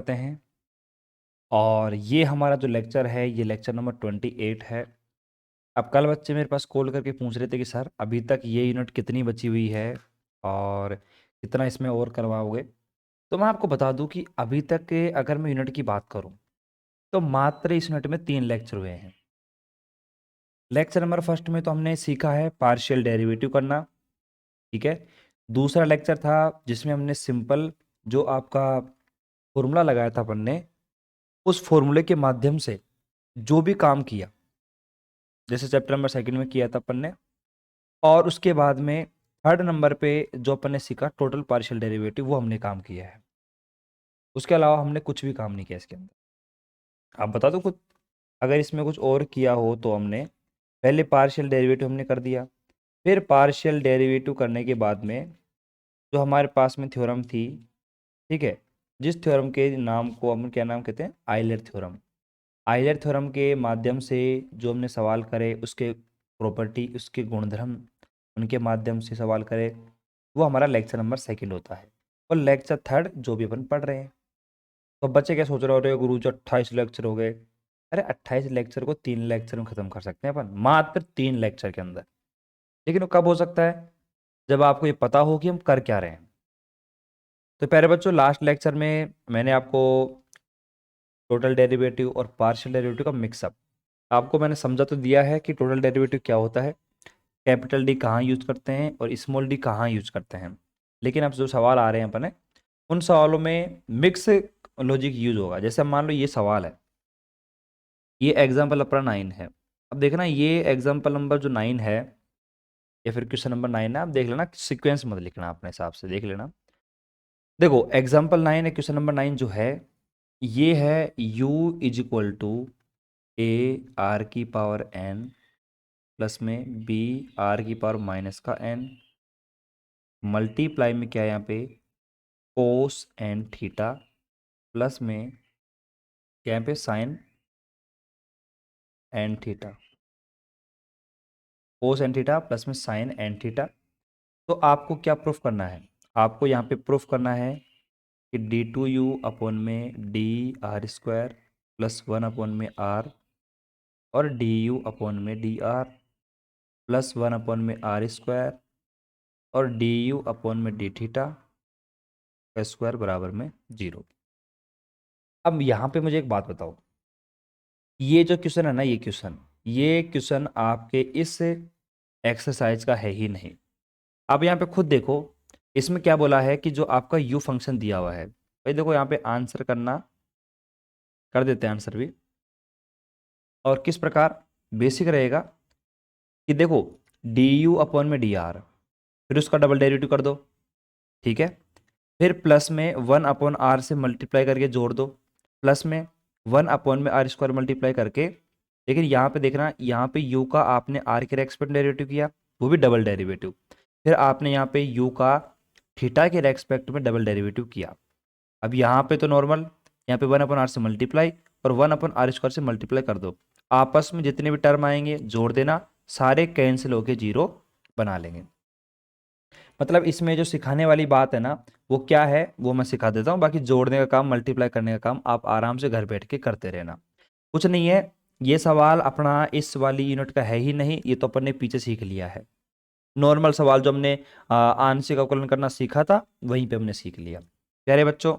करते हैं। और ये हमारा जो लेक्चर है ये लेक्चर नंबर 28 है। अब कल बच्चे मेरे पास कॉल करके पूछ रहे थे कि सर अभी तक ये यूनिट कितनी बची हुई है और कितना इसमें और करवाओगे। तो मैं आपको बता दूं कि अभी तक के अगर मैं यूनिट की बात करूं तो मात्र इस यूनिट में 3 लेक्चर हुए हैं। लेक्चर नंबर फर्स्ट में तो हमने सीखा है पार्शियल डेरिवेटिव करना, ठीक है। दूसरा लेक्चर था जिसमें हमने सिंपल जो आपका फॉर्मूला लगाया था अपन ने, उस फॉर्मूले के माध्यम से जो भी काम किया, जैसे चैप्टर नंबर सेकंड में किया था अपन ने। और उसके बाद में थर्ड नंबर पे जो अपन ने सीखा टोटल पार्शियल डेरिवेटिव, वो हमने काम किया है। उसके अलावा हमने कुछ भी काम नहीं किया इसके अंदर। आप बता दो कुछ, अगर इसमें कुछ और किया हो तो। हमने पहले पार्शियल डेरिवेटिव हमने कर दिया, फिर पार्शियल डेरिवेटिव करने के बाद में जो हमारे पास में थ्योरम थी, ठीक है, जिस थ्योरम के नाम को हम क्या नाम कहते हैं, आइलर थ्योरम। आइलर थ्योरम के माध्यम से जो हमने सवाल करे, उसके प्रॉपर्टी, उसके गुणधर्म, उनके माध्यम से सवाल करे, वो हमारा लेक्चर नंबर सेकंड होता है। और लेक्चर थर्ड जो भी अपन पढ़ रहे हैं। तो बच्चे क्या सोच रहे हो, गुरु जो 28 लेक्चर हो गए। अरे 28 लेक्चर को 3 लेक्चर में खत्म कर सकते हैं अपन, मात्र 3 लेक्चर के अंदर। लेकिन वो कब हो सकता है, जब आपको ये पता हो कि हम कर क्या रहे हैं। तो प्यारे बच्चों, लास्ट लेक्चर में मैंने आपको टोटल डेरिवेटिव और पार्शियल डेरिवेटिव का मिक्सअप आपको मैंने समझा तो दिया है कि टोटल डेरिवेटिव क्या होता है, कैपिटल डी कहाँ यूज करते हैं और स्मॉल डी कहाँ यूज करते हैं। लेकिन अब जो सवाल आ रहे हैं अपने, उन सवालों में मिक्स लॉजिक यूज होगा। जैसे मान लो ये सवाल है, ये एग्जाम्पल अपना 9 है। अब देखना ये एग्जाम्पल नंबर जो 9 है या फिर क्वेश्चन नंबर 9 है, आप देख लेना, सीक्वेंस मत लिखना, अपने हिसाब से देख लेना। देखो एग्जाम्पल 9 है, क्वेश्चन नंबर 9 जो है ये है u is equal to a r की पावर n प्लस में बी आर की पावर माइनस का n मल्टीप्लाई में क्या है यहाँ पे कोस एन थीटा प्लस में क्या यहाँ पे साइन एन थीटा, कोस एन थीटा प्लस में साइन एन थीटा। तो आपको क्या प्रूफ करना है, आपको यहाँ पे प्रूफ करना है कि डी टू यू अपॉन में d are square plus 1 upon में आर और डी यू अपॉन में डी आर प्लस 1 अपॉन में आर स्क्वायर और डी यू अपॉन में डी थीटा का स्क्वायर बराबर में 0। अब यहाँ पे मुझे एक बात बताओ, ये जो क्वेश्चन है ना, ये क्वेश्चन आपके इस एक्सरसाइज का है ही नहीं। अब यहाँ पे खुद देखो, इसमें क्या बोला है कि जो आपका यू फंक्शन दिया हुआ है, भाई देखो यहाँ पे आंसर करना, कर देते हैं आंसर भी। और किस प्रकार बेसिक रहेगा कि देखो डी यू अपॉन में डी आर, फिर उसका डबल डेरिवेटिव कर दो, ठीक है। फिर प्लस में 1 अपॉन आर से मल्टीप्लाई करके जोड़ दो, प्लस में 1 अपॉन में आर स्क्वायर मल्टीप्लाई करके। लेकिन यहाँ पे देखना, यहाँ पे यू का आपने आर के रेस्पेक्ट डेरिवेटिव किया, वो भी डबल डेरिवेटिव। फिर आपने यहाँ पे यू का थीटा के रेस्पेक्ट में डबल डेरिवेटिव किया। अब यहाँ पे तो नॉर्मल, यहाँ पे 1 अपॉन आर से मल्टीप्लाई और 1 अपॉन आर स्क्वायर से मल्टीप्लाई कर दो। आपस में जितने भी टर्म आएंगे जोड़ देना, सारे कैंसिल होके 0 बना लेंगे। मतलब इसमें जो सिखाने वाली बात है ना, वो क्या है वो मैं सिखा देता हूँ। बाकी जोड़ने का काम, मल्टीप्लाई करने का काम आप आराम से घर बैठ के करते रहना, कुछ नहीं है। ये सवाल अपना इस वाली यूनिट का है ही नहीं, ये तो अपन ने पीछे सीख लिया है। नॉर्मल सवाल जो हमने आंशिक अवकलन करना सीखा था, वहीं पे हमने सीख लिया। प्यारे बच्चों,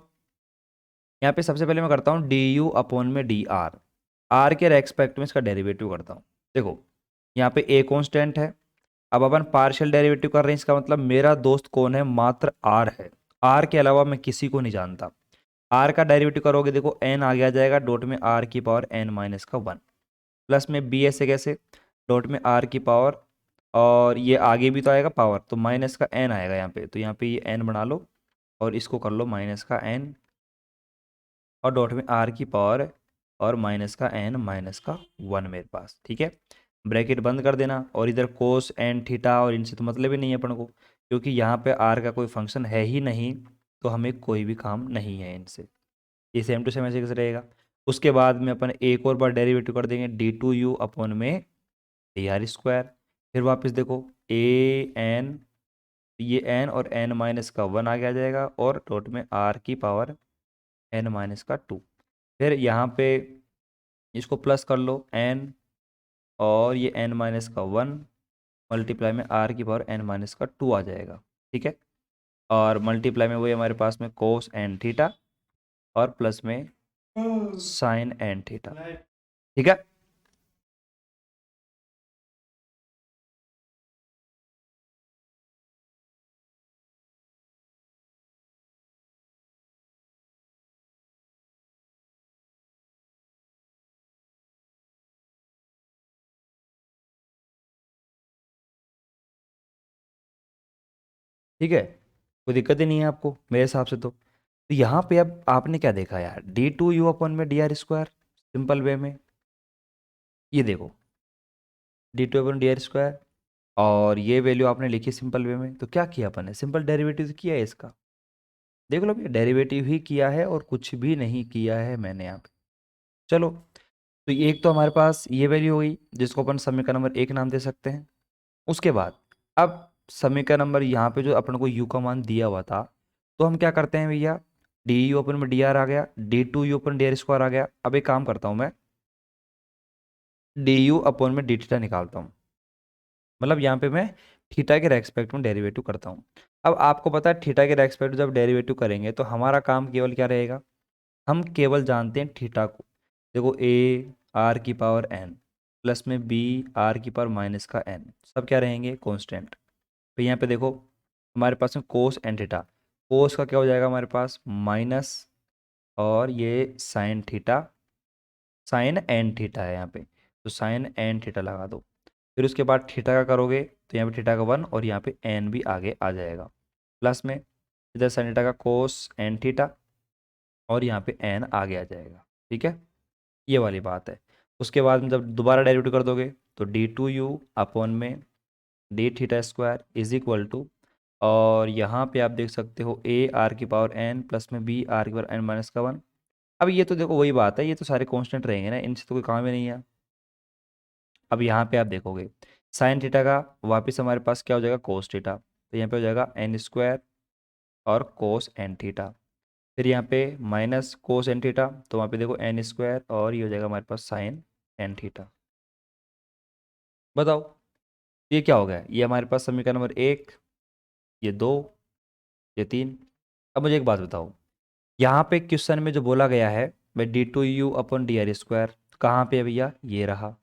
यहाँ पे सबसे पहले मैं करता हूँ डी यू अपॉन में डी आर, आर के रेस्पेक्ट में इसका डेरिवेटिव करता हूँ। देखो यहाँ पे ए कॉन्स्टेंट है। अब अपन पार्शियल डेरिवेटिव कर रहे हैं, इसका मतलब मेरा दोस्त कौन है, मात्र आर है। आर के अलावा मैं किसी को नहीं जानता। आर का डेरिवेटिव करोगे, देखो एन आ गया जाएगा डॉट में आर की पावर एन माइनस का 1 प्लस में बी ऐसे कैसे, डॉट में आर की पावर, और ये आगे भी तो आएगा पावर, तो माइनस का एन आएगा यहाँ पे। तो यहाँ पे ये एन बना लो और इसको कर लो माइनस का एन, और डॉट में आर की पावर और माइनस का एन माइनस का 1 मेरे पास, ठीक है। ब्रैकेट बंद कर देना, और इधर कोस एन थीटा, और इनसे तो मतलब ही नहीं है अपन को, क्योंकि यहाँ पे आर का कोई फंक्शन है ही नहीं, तो हमें कोई भी काम नहीं है इनसे। ये सेम टू सेम ऐसे कैसे रहेगा। उसके बाद में अपन एक और बार डेरिवेटिव कर देंगे डी टू यू अपॉन में डी आर स्क्वायर। फिर वापस देखो ए एन, ये एन और एन माइनस का 1 आ गया जाएगा, और डॉट में आर की पावर एन माइनस का 2। फिर यहाँ पे इसको प्लस कर लो एन, और ये एन माइनस का 1 मल्टीप्लाई में आर की पावर एन माइनस का 2 आ जाएगा। ठीक है, और मल्टीप्लाई में वही हमारे पास में कोस एन थीटा और प्लस में साइन एन थीटा। ठीक है, ठीक है, कोई दिक्कत ही नहीं है आपको मेरे हिसाब से। तो यहाँ पे अब आपने क्या देखा यार, d2u अपन में dr², सिंपल वे में। ये देखो d2 अपन dr², और ये वैल्यू आपने लिखी सिंपल वे में। तो क्या किया अपन ने, सिंपल डेरिवेटिव किया है इसका। देख लो भैया, डेरिवेटिव ही किया है और कुछ भी नहीं किया है मैंने यहाँ पे। चलो, तो ये एक तो हमारे पास ये वैल्यू हो गई जिसको अपन समीकरण नंबर 1 नाम दे सकते हैं। उसके बाद अब समीकरण नंबर यहाँ पे जो अपन को u का मान दिया हुआ था, तो हम क्या करते हैं भैया, डी यू अपन में डी आर आ गया, d2u अपन dr² आ गया। अब एक काम करता हूँ मैं, डी यू अपन में डी थीटा निकालता हूँ। मतलब यहाँ पे मैं थीटा के रेस्पेक्ट में डेरिवेटिव करता हूँ। अब आपको पता है थीटा के रेस्पेक्ट जब डेरिवेटिव करेंगे तो हमारा काम केवल क्या रहेगा, हम केवल जानते हैं थीटा को। देखो ए आर की पावर एन प्लस में बी आर की पावर माइनस का एन, सब क्या रहेंगे, कांस्टेंट। तो यहाँ पे देखो हमारे पास में कोस एन थीटा, कोस का क्या हो जाएगा हमारे पास माइनस, और ये sine theta, sine n theta है यहाँ पे, तो साइन एन थीटा लगा दो। फिर उसके बाद थीटा का करोगे तो यहाँ पे थीटा का 1 और यहाँ पे एन भी आगे आ जाएगा, प्लस में इधर साइन थीटा का कोस एन थीटा और यहाँ पे एन आगे आ जाएगा। ठीक है, ये वाली बात है। उसके बाद में जब दोबारा डेरिवेटिव कर दोगे तो d2u अपॉन में d theta square is equal to, और यहाँ पे आप देख सकते हो ए आर की पावर एन प्लस में बी आर की पावर एन माइनस का 1। अब ये तो देखो वही बात है, ये तो सारे कांस्टेंट रहेंगे ना, इनसे तो कोई काम ही नहीं है। अब यहाँ पे आप देखोगे साइन थीटा का वापस हमारे पास क्या हो जाएगा, कोस थीटा, तो यहाँ पे हो जाएगा एन स्क्वायर और कोस एन थीटा। फिर यहाँ पे माइनस कोस एन थीटा, तो वहाँ पे देखो एन स्क्वायर और ये हो जाएगा हमारे पास साइन एन थीटा। बताओ ये क्या हो गया, ये हमारे पास समीकरण नंबर 1, ये 2, ये 3। अब मुझे एक बात बताओ, यहाँ पे क्वेश्चन में जो बोला गया है भाई d2u अपन dr², कहाँ पे है भैया, ये रहा।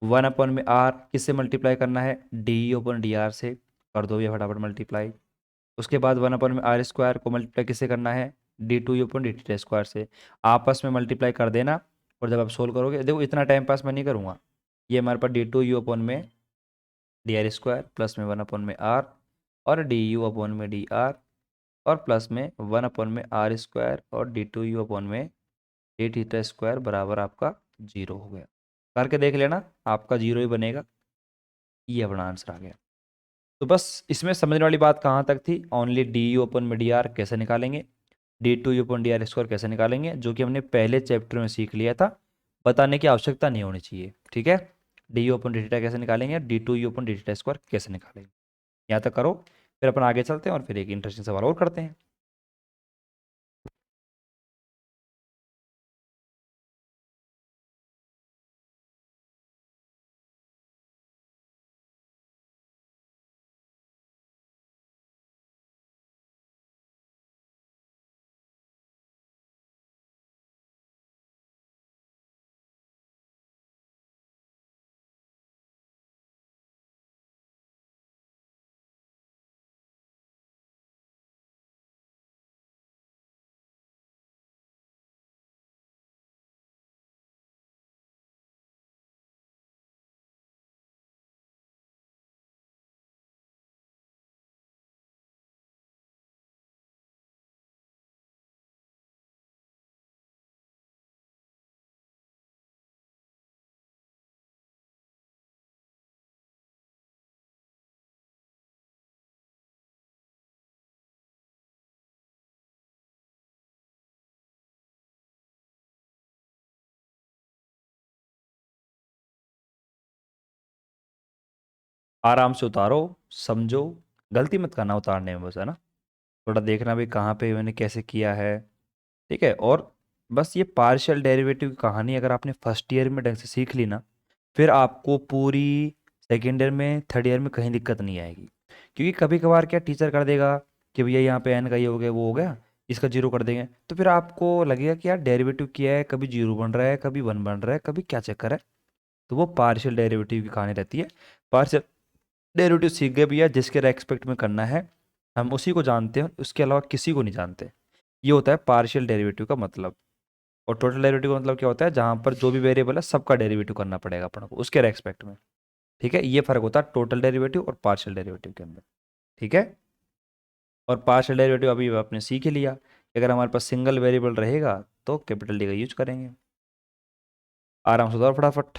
1 अपन में r किससे मल्टीप्लाई करना है, डी अपन डी आर से, कर दो ये फटाफट मल्टीप्लाई। उसके बाद 1 अपन में r² को मल्टीप्लाई किससे करना है, d2u अपन डी थीटा स्क्वायर से। आपस में मल्टीप्लाई कर देना, और जब आप सोल्व करोगे, देखो इतना टाइम पास मैं नहीं करूँगा। ये हमारे पास d2u अपन में dr² प्लस में 1 अपन में r, और du अपन में dr, और प्लस में 1 अपन में r² और d2u अपन में डी थीटा स्क्वायर बराबर आपका 0 हो गया। करके देख लेना, आपका 0 ही बनेगा। ये अपना आंसर आ गया। तो बस इसमें समझने वाली बात कहाँ तक थी, ओनली डी यू अपन में डी आर कैसे निकालेंगे, d2u अपन डी आर स्क्वायर कैसे निकालेंगे, जो कि हमने पहले चैप्टर में सीख लिया था। बताने की आवश्यकता नहीं होनी चाहिए। ठीक है, D you upon D theta कैसे निकालेंगे, d2u अपन डी थीटा स्क्वायर कैसे निकालेंगे, यहाँ तक करो। फिर अपन आगे चलते हैं और फिर एक इंटरेस्टिंग सवाल और करते हैं। आराम से उतारो, समझो, गलती मत करना उतारने में बस, है ना। थोड़ा देखना भी कहाँ पे मैंने कैसे किया है। ठीक है। और बस ये पार्शियल डेरिवेटिव की कहानी अगर आपने फर्स्ट ईयर में ढंग से सीख ली ना, फिर आपको पूरी सेकेंड ईयर में थर्ड ईयर में कहीं दिक्कत नहीं आएगी। क्योंकि कभी कभार क्या टीचर कर देगा कि भैया यहाँ पे एन का ये हो गया वो हो गया, इसका जीरो कर देंगे, तो फिर आपको लगेगा कि यार डेरिवेटिव किया है, कभी जीरो बन रहा है, कभी वन बन रहा है, कभी क्या चक्कर है। तो वो पार्शियल डेरिवेटिव की कहानी रहती है। पार्शियल डेरिवेटिव सीख गए भैया, जिसके रेस्पेक्ट में करना है हम उसी को जानते हैं, उसके अलावा किसी को नहीं जानते। ये होता है पार्शियल डेरिवेटिव का मतलब। और टोटल डेरिवेटिव का मतलब क्या होता है, जहाँ पर जो भी वेरिएबल है सबका डेरिवेटिव करना पड़ेगा अपन को उसके रेस्पेक्ट में। ठीक है, ये फर्क होता है टोटल डेरिवेटिव और पार्शियल डेरिवेटिव के अंदर। ठीक है। और पार्शियल डेरिवेटिव अभी आपने सीख ही लिया कि अगर हमारे पास सिंगल वेरिएबल रहेगा तो कैपिटल डी का यूज करेंगे। आराम से दौड़ फटाफट।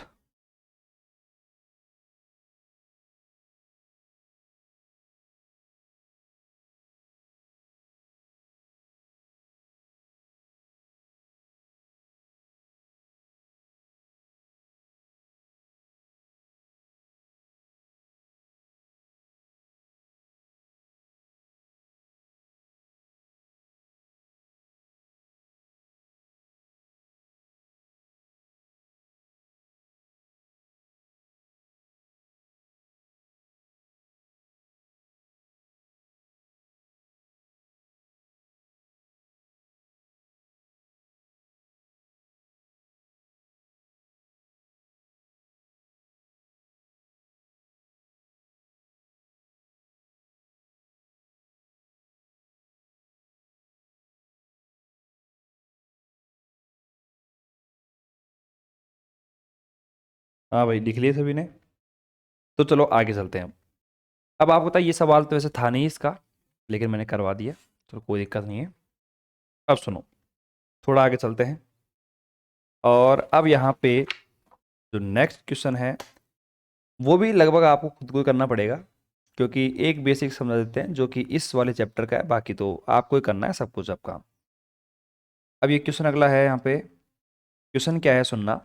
हाँ भाई, लिख लिए सभी ने। तो चलो आगे चलते हैं। अब आपको पता है ये सवाल तो वैसे था नहीं इसका, लेकिन मैंने करवा दिया, तो कोई दिक्कत नहीं है। अब सुनो, थोड़ा आगे चलते हैं। और अब यहाँ पे जो नेक्स्ट क्वेश्चन है वो भी लगभग आपको खुद को ही करना पड़ेगा, क्योंकि एक बेसिक समझ देते हैं जो कि इस वाले चैप्टर का है, बाकी तो आपको ही करना है सब कुछ आपका। अब ये क्वेश्चन अगला है यहाँ पे। क्वेश्चन क्या है सुनना,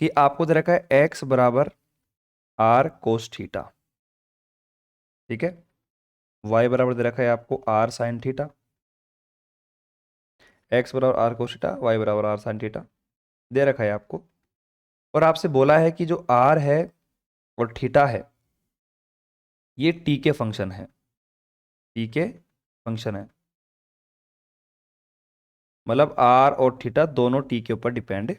कि आपको दे रखा है एक्स बराबर आर कोस थीटा। ठीक है। वाई बराबर दे रखा है आपको आर साइन थीटा। एक्स बराबर आर कोस थीटा, वाई बराबर आर साइन थीटा दे रखा है आपको। और आपसे बोला है कि जो आर है और थीटा है ये टी के फंक्शन है। टी के फंक्शन है, मतलब आर और थीटा दोनों टी के ऊपर डिपेंड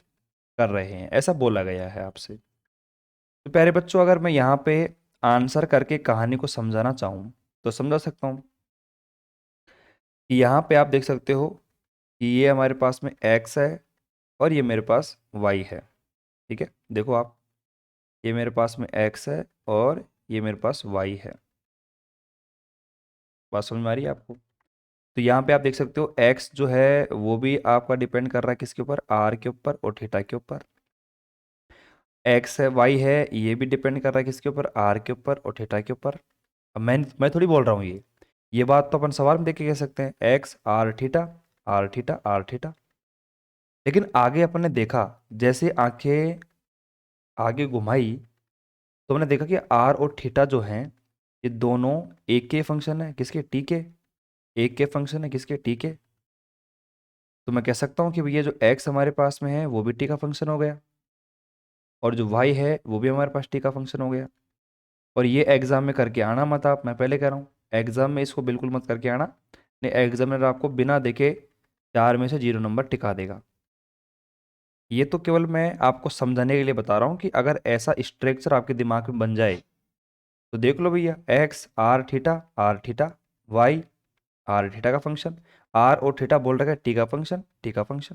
कर रहे हैं, ऐसा बोला गया है आपसे। तो प्यारे बच्चों, अगर मैं यहाँ पे आंसर करके कहानी को समझाना चाहूँ तो समझा सकता हूँ। कि यहाँ पे आप देख सकते हो कि ये हमारे पास में x है और ये मेरे पास y है। ठीक है, देखो आप, ये मेरे पास में x है और ये मेरे पास y है। बात समझ में आ रही है आपको? तो यहाँ पे आप देख सकते हो x जो है वो भी आपका डिपेंड कर रहा है किसके ऊपर, r के ऊपर और थीटा के ऊपर। x है, y है, ये भी डिपेंड कर रहा है किसके ऊपर, r के ऊपर और थीटा के ऊपर। अब मैं थोड़ी बोल रहा हूँ ये बात तो अपन सवाल में देख के कह सकते हैं, x r theta r theta r theta. लेकिन आगे अपन ने देखा, जैसे आंखें आगे घुमाई तो हमने देखा कि आर और थीटा जो हैं ये दोनों एक के फंक्शन है, किसके, टी के। एक के फंक्शन है किसके, टी के। तो मैं कह सकता हूँ कि भैया जो एक्स हमारे पास में है वो भी टी का फंक्शन हो गया, और जो वाई है वो भी हमारे पास टी का फंक्शन हो गया। और ये एग्जाम में करके आना मत आप, मैं पहले कह रहा हूँ एग्जाम में इसको बिल्कुल मत करके आना, नहीं एग्जामिनर आपको बिना देखे 4 में से 0 नंबर टिका देगा। ये तो केवल मैं आपको समझाने के लिए बता रहा हूँ कि अगर ऐसा स्ट्रक्चर आपके दिमाग में बन जाए तो देख लो भैया, x r theta y r theta का फंक्शन, आर और थीटा बोल रखा है टी का फंक्शन, टी का फंक्शन।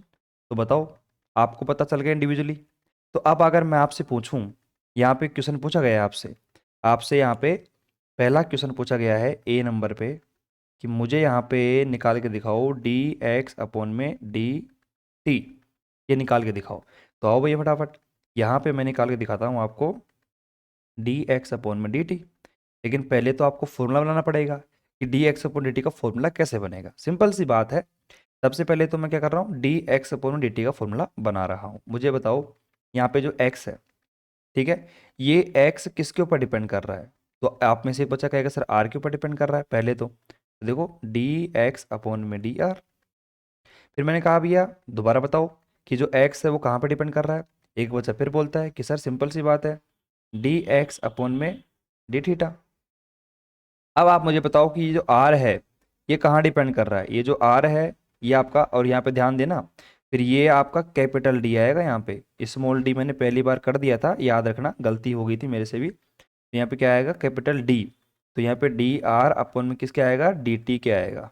तो बताओ, आपको पता चल गया इंडिविजुअली। तो अब अगर मैं आपसे पूछूं, यहाँ पे क्वेश्चन पूछा गया है आपसे, आपसे यहाँ पे पहला क्वेश्चन पूछा गया है ए नंबर पे, कि मुझे यहाँ पे निकाल के दिखाओ डी एक्स अपॉन में डी टी, ये निकाल के दिखाओ। तो आओ भैया फटाफट, यहाँ पे मैं निकाल के दिखाता हूँ आपको डी एक्स अपॉन में डी टी। लेकिन पहले तो आपको फॉर्मूला बनाना पड़ेगा कि D x upon d t का फॉर्मूला कैसे बनेगा। सिंपल सी बात है, सबसे पहले तो मैं क्या कर रहा हूँ, D x upon d t का फॉर्मूला बना रहा हूँ। मुझे बताओ यहाँ पे जो एक्स है, ठीक है, ये एक्स किसके ऊपर डिपेंड कर रहा है। तो आप में से एक बच्चा कहेगा सर आर के ऊपर डिपेंड कर रहा है। पहले तो देखो डी एक्स अपॉन में डी आर, फिर मैंने कहा भैया दोबारा बताओ कि जो एक्स है वो कहाँ पर डिपेंड कर रहा है। एक बच्चा फिर बोलता है कि सर सिंपल सी बात है, डी एक्स अपॉन में डी थीटा। अब आप मुझे बताओ कि ये जो आर है ये कहाँ डिपेंड कर रहा है। ये जो आर है ये आपका, और यहाँ पे ध्यान देना, फिर ये आपका कैपिटल डी आएगा यहाँ पे। स्मॉल डी मैंने पहली बार कर दिया था, याद रखना, गलती हो गई थी मेरे से भी। तो यहाँ पे क्या आएगा, कैपिटल डी। तो यहाँ पे डी आर अपन में किसके आएगा, डी टी के आएगा।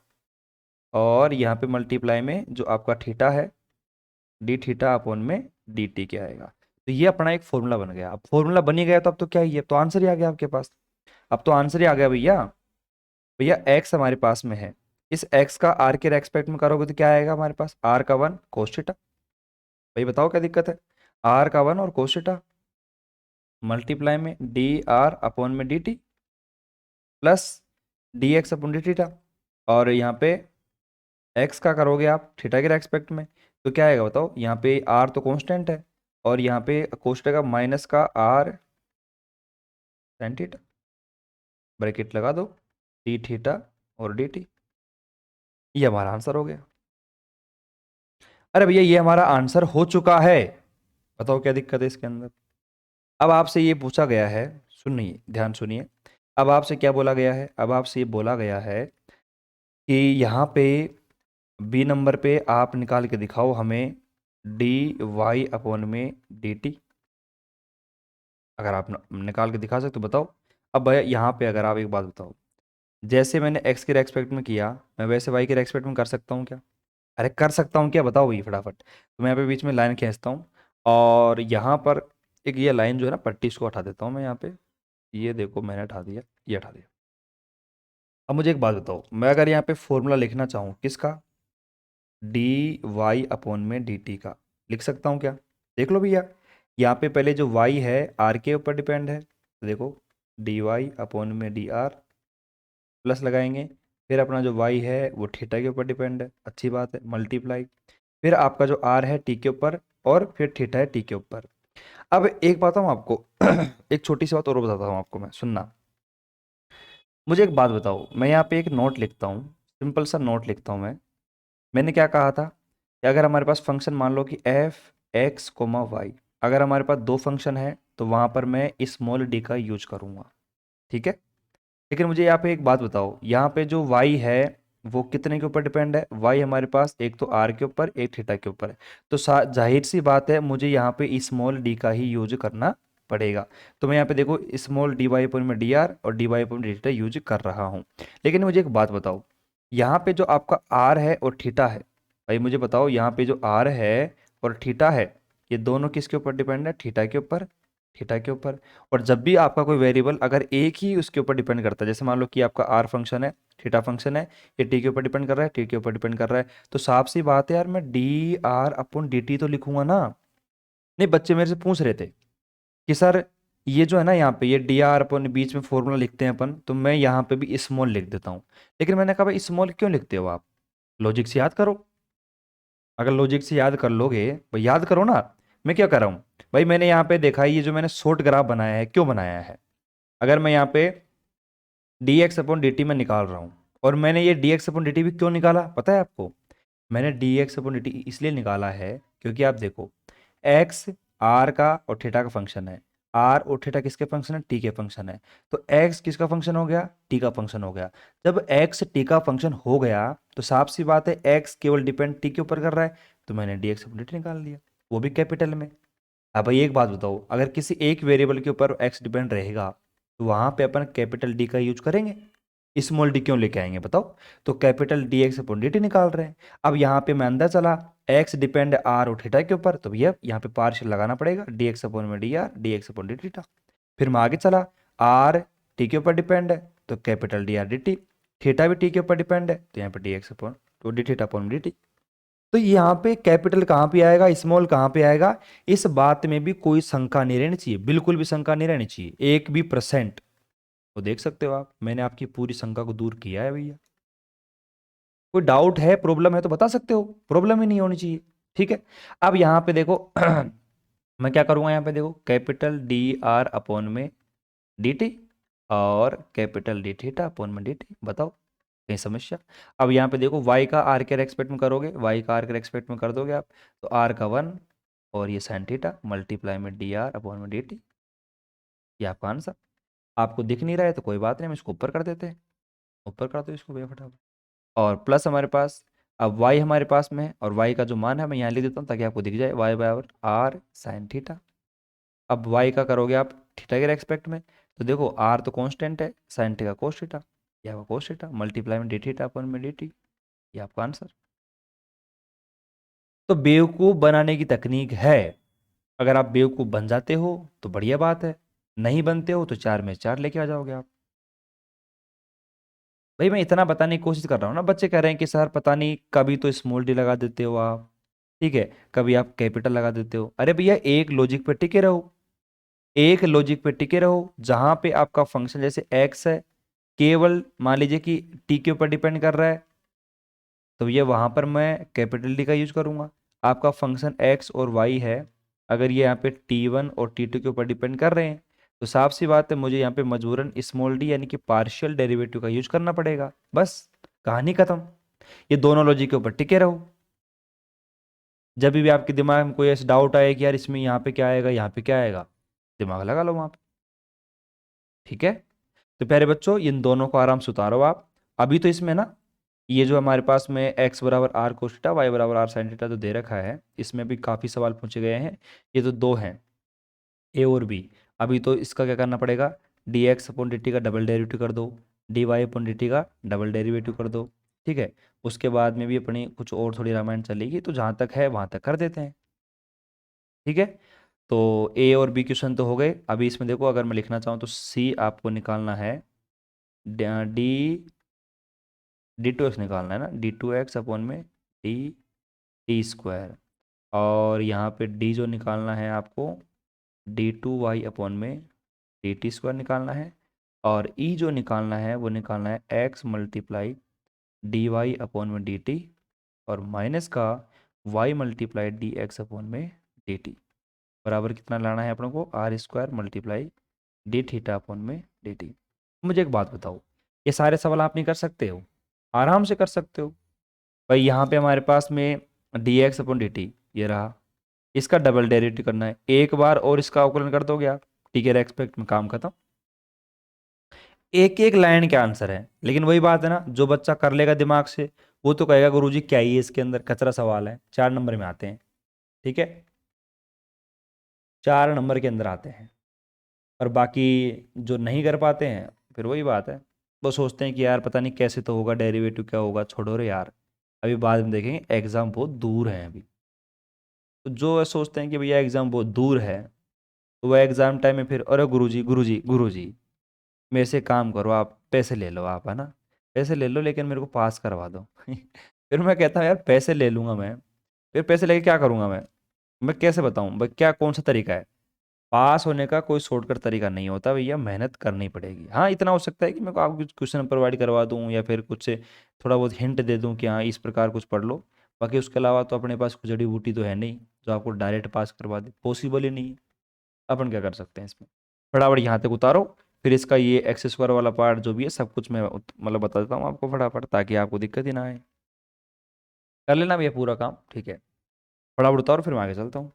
और यहाँ पे मल्टीप्लाई में जो आपका थीटा है, डी थीटा अपन में डी टी के आएगा। तो ये अपना एक फॉर्मूला बन गया। अब फॉर्मूला बनी गया तो अब तो क्या ही है, अब तो आंसर ही आ गया आपके पास। अब तो आंसर ही आ गया भैया। भैया एक्स हमारे पास में है, इस एक्स का आर के रेस्पेक्ट में करोगे तो क्या आएगा हमारे पास, आर का 1 कोस थीटा। भाई बताओ क्या दिक्कत है, आर का 1 और कोस थीटा मल्टीप्लाई में डी आर अपॉन में d T plus D x upon d theta. और यहाँ पे एक्स का करोगे आप थीटा के रेस्पेक्ट में तो क्या आएगा बताओ, यहाँ पे आर तो कांस्टेंट है और यहाँ पे कोस थीटा का माइनस का आर साइन थीटा, ब्रैकेट लगा दो, डी थीटा और डी टी। ये हमारा आंसर हो गया। अरे भैया ये हमारा आंसर हो चुका है, बताओ क्या दिक्कत है इसके अंदर। अब आपसे ये पूछा गया है, सुनिए ध्यान सुनिए, अब आपसे क्या बोला गया है, अब आपसे ये बोला गया है कि यहाँ पे बी नंबर पे आप निकाल के दिखाओ हमें डी वाई अपॉन में डी टी। अगर आप निकाल के दिखा सकते तो बताओ। अब भैया यहाँ पे अगर आप एक बात बताओ, जैसे मैंने एक्स के रेस्पेक्ट में किया मैं वैसे वाई के रेस्पेक्ट में कर सकता हूँ क्या। अरे कर सकता हूँ क्या, बताओ भैया फटाफट। तो मैं यहाँ पे बीच में लाइन खींचता हूँ और यहाँ पर एक ये लाइन जो है ना पट्टी, इसको हटा देता हूँ मैं यहाँ पे। ये देखो मैंने हटा दिया, ये हटा दिया। अब मुझे एक बात बताओ, मैं अगर यहाँ पे फॉर्मूला लिखना चाहूँ किसका, डी वाई अपॉन में डी टी का, लिख सकता हूँ क्या। देख लो भैया, यहाँ पे पहले जो वाई है आर के ऊपर डिपेंड है, तो देखो डी वाई अपॉन में डी आर प्लस लगाएंगे, फिर अपना जो वाई है वो थीटा के ऊपर डिपेंड है, अच्छी बात है, मल्टीप्लाई, फिर आपका जो आर है टी के ऊपर और फिर थीटा है टी के ऊपर। अब एक बात हूँ आपको एक छोटी सी बात और बताता हूँ आपको मैं, सुनना। मुझे एक बात बताओ, मैं यहाँ पे एक नोट लिखता हूँ, सिंपल सा नोट लिखता हूँ मैं। मैंने क्या कहा था कि अगर हमारे पास फंक्शन मान लो कि एफ एक्स कोमा वाई, अगर हमारे पास दो फंक्शन है तो वहाँ पर मैं स्मॉल डी का यूज करूँगा, ठीक है। लेकिन मुझे यहाँ पे एक बात बताओ, यहाँ पे जो y है वो कितने के ऊपर डिपेंड है, y हमारे पास एक तो r के ऊपर एक थीटा के ऊपर है। तो जाहिर सी बात है मुझे यहाँ पे स्मॉल d का ही यूज करना पड़ेगा। तो मैं यहाँ पे देखो स्मॉल डी वाई अपॉन में डी आर और d y upon d theta use कर रहा हूँ। लेकिन मुझे एक बात बताओ, यहाँ पे जो आपका r है और थीटा है, भाई मुझे बताओ यहाँ पे जो r है और थीटा है ये दोनों किसके ऊपर डिपेंड है, थीटा के ऊपर, थीटा के ऊपर। और जब भी आपका कोई वेरिएबल अगर एक ही उसके ऊपर डिपेंड करता है, जैसे मान लो कि आपका आर फंक्शन है, थीटा फंक्शन है, ये टी के ऊपर डिपेंड कर रहा है, टी के ऊपर डिपेंड कर रहा है, तो साफ सी बात है यार मैं D r upon d t तो लिखूंगा ना। नहीं बच्चे मेरे से पूछ रहे थे कि सर ये जो है ना यहाँ पे ये डी आर अपन बीच में फॉर्मूला लिखते हैं अपन, तो मैं यहाँ पे भी स्मॉल लिख देता हूँ। लेकिन मैंने कहा भाई स्मॉल क्यों लिखते हो आप, लॉजिक से याद करो। अगर लॉजिक से याद कर लोगे, भाई याद करो ना, मैं क्या कर रहा हूँ। भाई मैंने यहाँ पे देखा ये जो मैंने शॉर्ट ग्राफ बनाया है क्यों बनाया है, अगर मैं यहाँ पे D x upon d T में निकाल रहा हूँ, और मैंने ये D x upon d T भी क्यों निकाला पता है आपको। मैंने D x upon d T इसलिए निकाला है क्योंकि आप देखो एक्स आर का और थीटा का फंक्शन है, आर और थीटा किसके फंक्शन है, टी के फंक्शन है। तो एक्स किसका फंक्शन हो गया, टी का फंक्शन हो गया। जब एक्स टी का फंक्शन हो गया तो साफ सी बात है एक्स केवल डिपेंड टी के ऊपर कर रहा है, तो मैंने D x upon d T निकाल लिया, वो भी कैपिटल में। अब भाई एक बात बताओ, अगर किसी एक वेरिएबल के ऊपर एक्स डिपेंड रहेगा तो वहां पे अपन कैपिटल डी का यूज करेंगे, स्मॉल डी क्यों लेके आएंगे बताओ। तो capital D x upon d T निकाल रहे हैं। अब यहाँ पे मैं अंदर चला, एक्स डिपेंड आर और थीटा के ऊपर, तो भैया यहाँ पे पार्शियल लगाना पड़ेगा, डी एक्स अपॉन में d are, D x upon d theta. फिर मैं आगे चला, आर टी के ऊपर डिपेंड है तो capital D R D T, theta भी टी के ऊपर डिपेंड है तो यहाँ पे डी एक्स अपॉन तो D theta upon d t. तो यहाँ पे कैपिटल कहाँ पे आएगा, स्मॉल कहाँ पे आएगा, इस बात में भी कोई शंका नहीं रहनी चाहिए, बिल्कुल भी शंका नहीं रहनी चाहिए 1% भी। तो देख सकते हो आप, मैंने आपकी पूरी शंका को दूर किया है भैया। कोई डाउट है, प्रॉब्लम है तो बता सकते हो, प्रॉब्लम ही नहीं होनी चाहिए, ठीक है। अब यहाँ पे देखो मैं क्या करूँगा, यहाँ पे देखो कैपिटल डी आर अपॉन में डी टी और कैपिटल डी थीटा अपॉन में डी टी, बताओ कहीं समस्या? अब यहाँ पे देखो y का आर के रेस्पेक्ट में करोगे, y का आर के रेस्पेक्ट में कर दोगे आप, तो r का 1 और ये साइन थीटा मल्टीप्लाई में डी आर अपॉन में डी टी, ये आपका आंसर। आपको दिख नहीं रहा है तो कोई बात नहीं, हम इसको ऊपर कर देते हैं, ऊपर कर दो इसको भैया फटाफट। और प्लस हमारे पास, अब y हमारे पास में है और y का जो मान है मैं यहाँ लिख देता हूँ ताकि आपको दिख जाए, y बराबर आर साइन थीटा। अब y का करोगे आप थीटा के रेस्पेक्ट में, तो देखो r तो कांस्टेंट है, साइन थीटा कोस थीटा, ये आपका कोस थीटा मल्टीप्लाई में डी थीटा अपन में डी टी, ये आपका आंसर। तो बेवकूफ़ बनाने की तकनीक है, अगर आप बेवकूफ़ बन जाते हो तो बढ़िया बात है, नहीं बनते हो तो 4 में 4 लेके आ जाओगे आप। भाई मैं इतना बताने की कोशिश कर रहा हूँ ना, बच्चे कह रहे हैं कि सर पता नहीं कभी तो स्मॉल डी लगा देते हो आप, ठीक है, कभी आप कैपिटल लगा देते हो। अरे भैया एक लॉजिक पे टिके रहो, एक लॉजिक पे टिके रहो, जहां पे आपका फंक्शन जैसे एक्स है, केवल मान लीजिए कि टी के ऊपर डिपेंड कर रहा है, तो ये वहां पर मैं कैपिटल डी का यूज करूंगा। आपका फंक्शन एक्स और वाई है, अगर ये यहाँ पे टी वन और टी टू के ऊपर डिपेंड कर रहे हैं, तो साफ सी बात है मुझे यहाँ पे मजबूरन स्मॉल डी यानी कि पार्शियल डेरिवेटिव का यूज करना पड़ेगा, बस कहानी खत्म। ये दोनों लॉजिक के ऊपर टिके रहो। जब भी आपके दिमाग में कोई ऐसा डाउट आए कि यार इसमें यहाँ पे क्या आएगा, यहाँ पे क्या आएगा, दिमाग लगा लो वहां पे, ठीक है। तो प्यारे बच्चों इन दोनों को आराम से उतारो आप। अभी तो इसमें ना, ये जो हमारे पास में x बराबर आर कोस थीटा, वाई बराबर आर साइन थीटा जो दे रखा है, इसमें भी काफ़ी सवाल पूछे गए हैं। ये तो दो हैं, ए और बी। अभी तो इसका क्या करना पड़ेगा, d x upon d t का डबल डेरिवेटिव कर दो, d y upon d t का डबल डेरिवेटिव कर दो, ठीक है। उसके बाद में भी अपनी कुछ और थोड़ी रामायण चलेगी, तो जहाँ तक है वहाँ तक कर देते हैं, ठीक है। तो ए और बी क्वेश्चन तो हो गए। अभी इसमें देखो अगर मैं लिखना चाहूँ तो सी आपको निकालना है, डी डी टू एक्स निकालना है ना, डी टू एक्स अपॉन में डी टी स्क्वायर, और यहाँ पे डी जो निकालना है आपको, डी टू वाई अपॉन में डी टी स्क्वायर निकालना है, और ई जो निकालना है वो निकालना है x multiply d y upon में डी टी, और माइनस का y multiply d x upon में डी टी, बराबर कितना लाना है अपनों को, r square multiply d theta upon में डी टी। मुझे एक बात बताओ, ये सारे सवाल आप नहीं कर सकते हो? आराम से कर सकते हो। भाई यहाँ पे हमारे पास में d x upon d T ये रहा, इसका डबल डेरिवेटिव करना है, एक बार और इसका अवकलन कर दोगे आप, ठीक है, रेस्पेक्ट में काम खत्म। एक एक लाइन के आंसर है, लेकिन वही बात है ना, जो बच्चा कर लेगा दिमाग से वो तो कहेगा गुरुजी क्या ही है इसके अंदर, कचरा सवाल है, 4 नंबर में आते हैं, ठीक है, 4 नंबर के अंदर आते हैं। और बाकी जो नहीं कर पाते हैं, फिर वही बात है, वो सोचते हैं कि यार पता नहीं कैसे तो होगा, डेरिवेटिव क्या होगा, छोड़ो रे यार, अभी बाद में देखेंगे, एग्जाम बहुत दूर है अभी। तो जो सोचते हैं कि भैया एग्जाम बहुत दूर है, तो वह एग्जाम टाइम में फिर अरे गुरुजी गुरुजी गुरुजी मेरे से काम करो, आप पैसे ले लो, आप है ना, पैसे ले लो लेकिन मेरे को पास करवा दो। फिर मैं कहता हूँ यार पैसे ले लूंगा मैं, फिर पैसे लेके क्या करूंगा मैं कैसे बताऊं भाई, क्या कौन सा तरीका है? पास होने का कोई शॉर्टकट तरीका नहीं होता भैया, मेहनत करनी पड़ेगी। हाँ इतना हो सकता है कि मैं आपको कुछ क्वेश्चन प्रोवाइड करवा दूं या फिर कुछ से थोड़ा बहुत हिंट दे दूं कि हाँ इस प्रकार कुछ पढ़ लो, बाकी उसके अलावा तो अपने पास कुछ जड़ी बूटी तो है नहीं जो आपको डायरेक्ट पास करवा दे, पॉसिबल ही नहीं है। अपन क्या कर सकते हैं इसमें, फटाफट यहाँ तक उतारो, फिर इसका ये एक्स स्क्वायर वाला पार्ट जो भी है सब कुछ मैं मतलब बता देता हूँ आपको फटाफट, ताकि आपको दिक्कत ही ना आए। कर लेना भैया पूरा काम, ठीक है, फटाफट उतारो फिर मैं आगे चलता हूँ।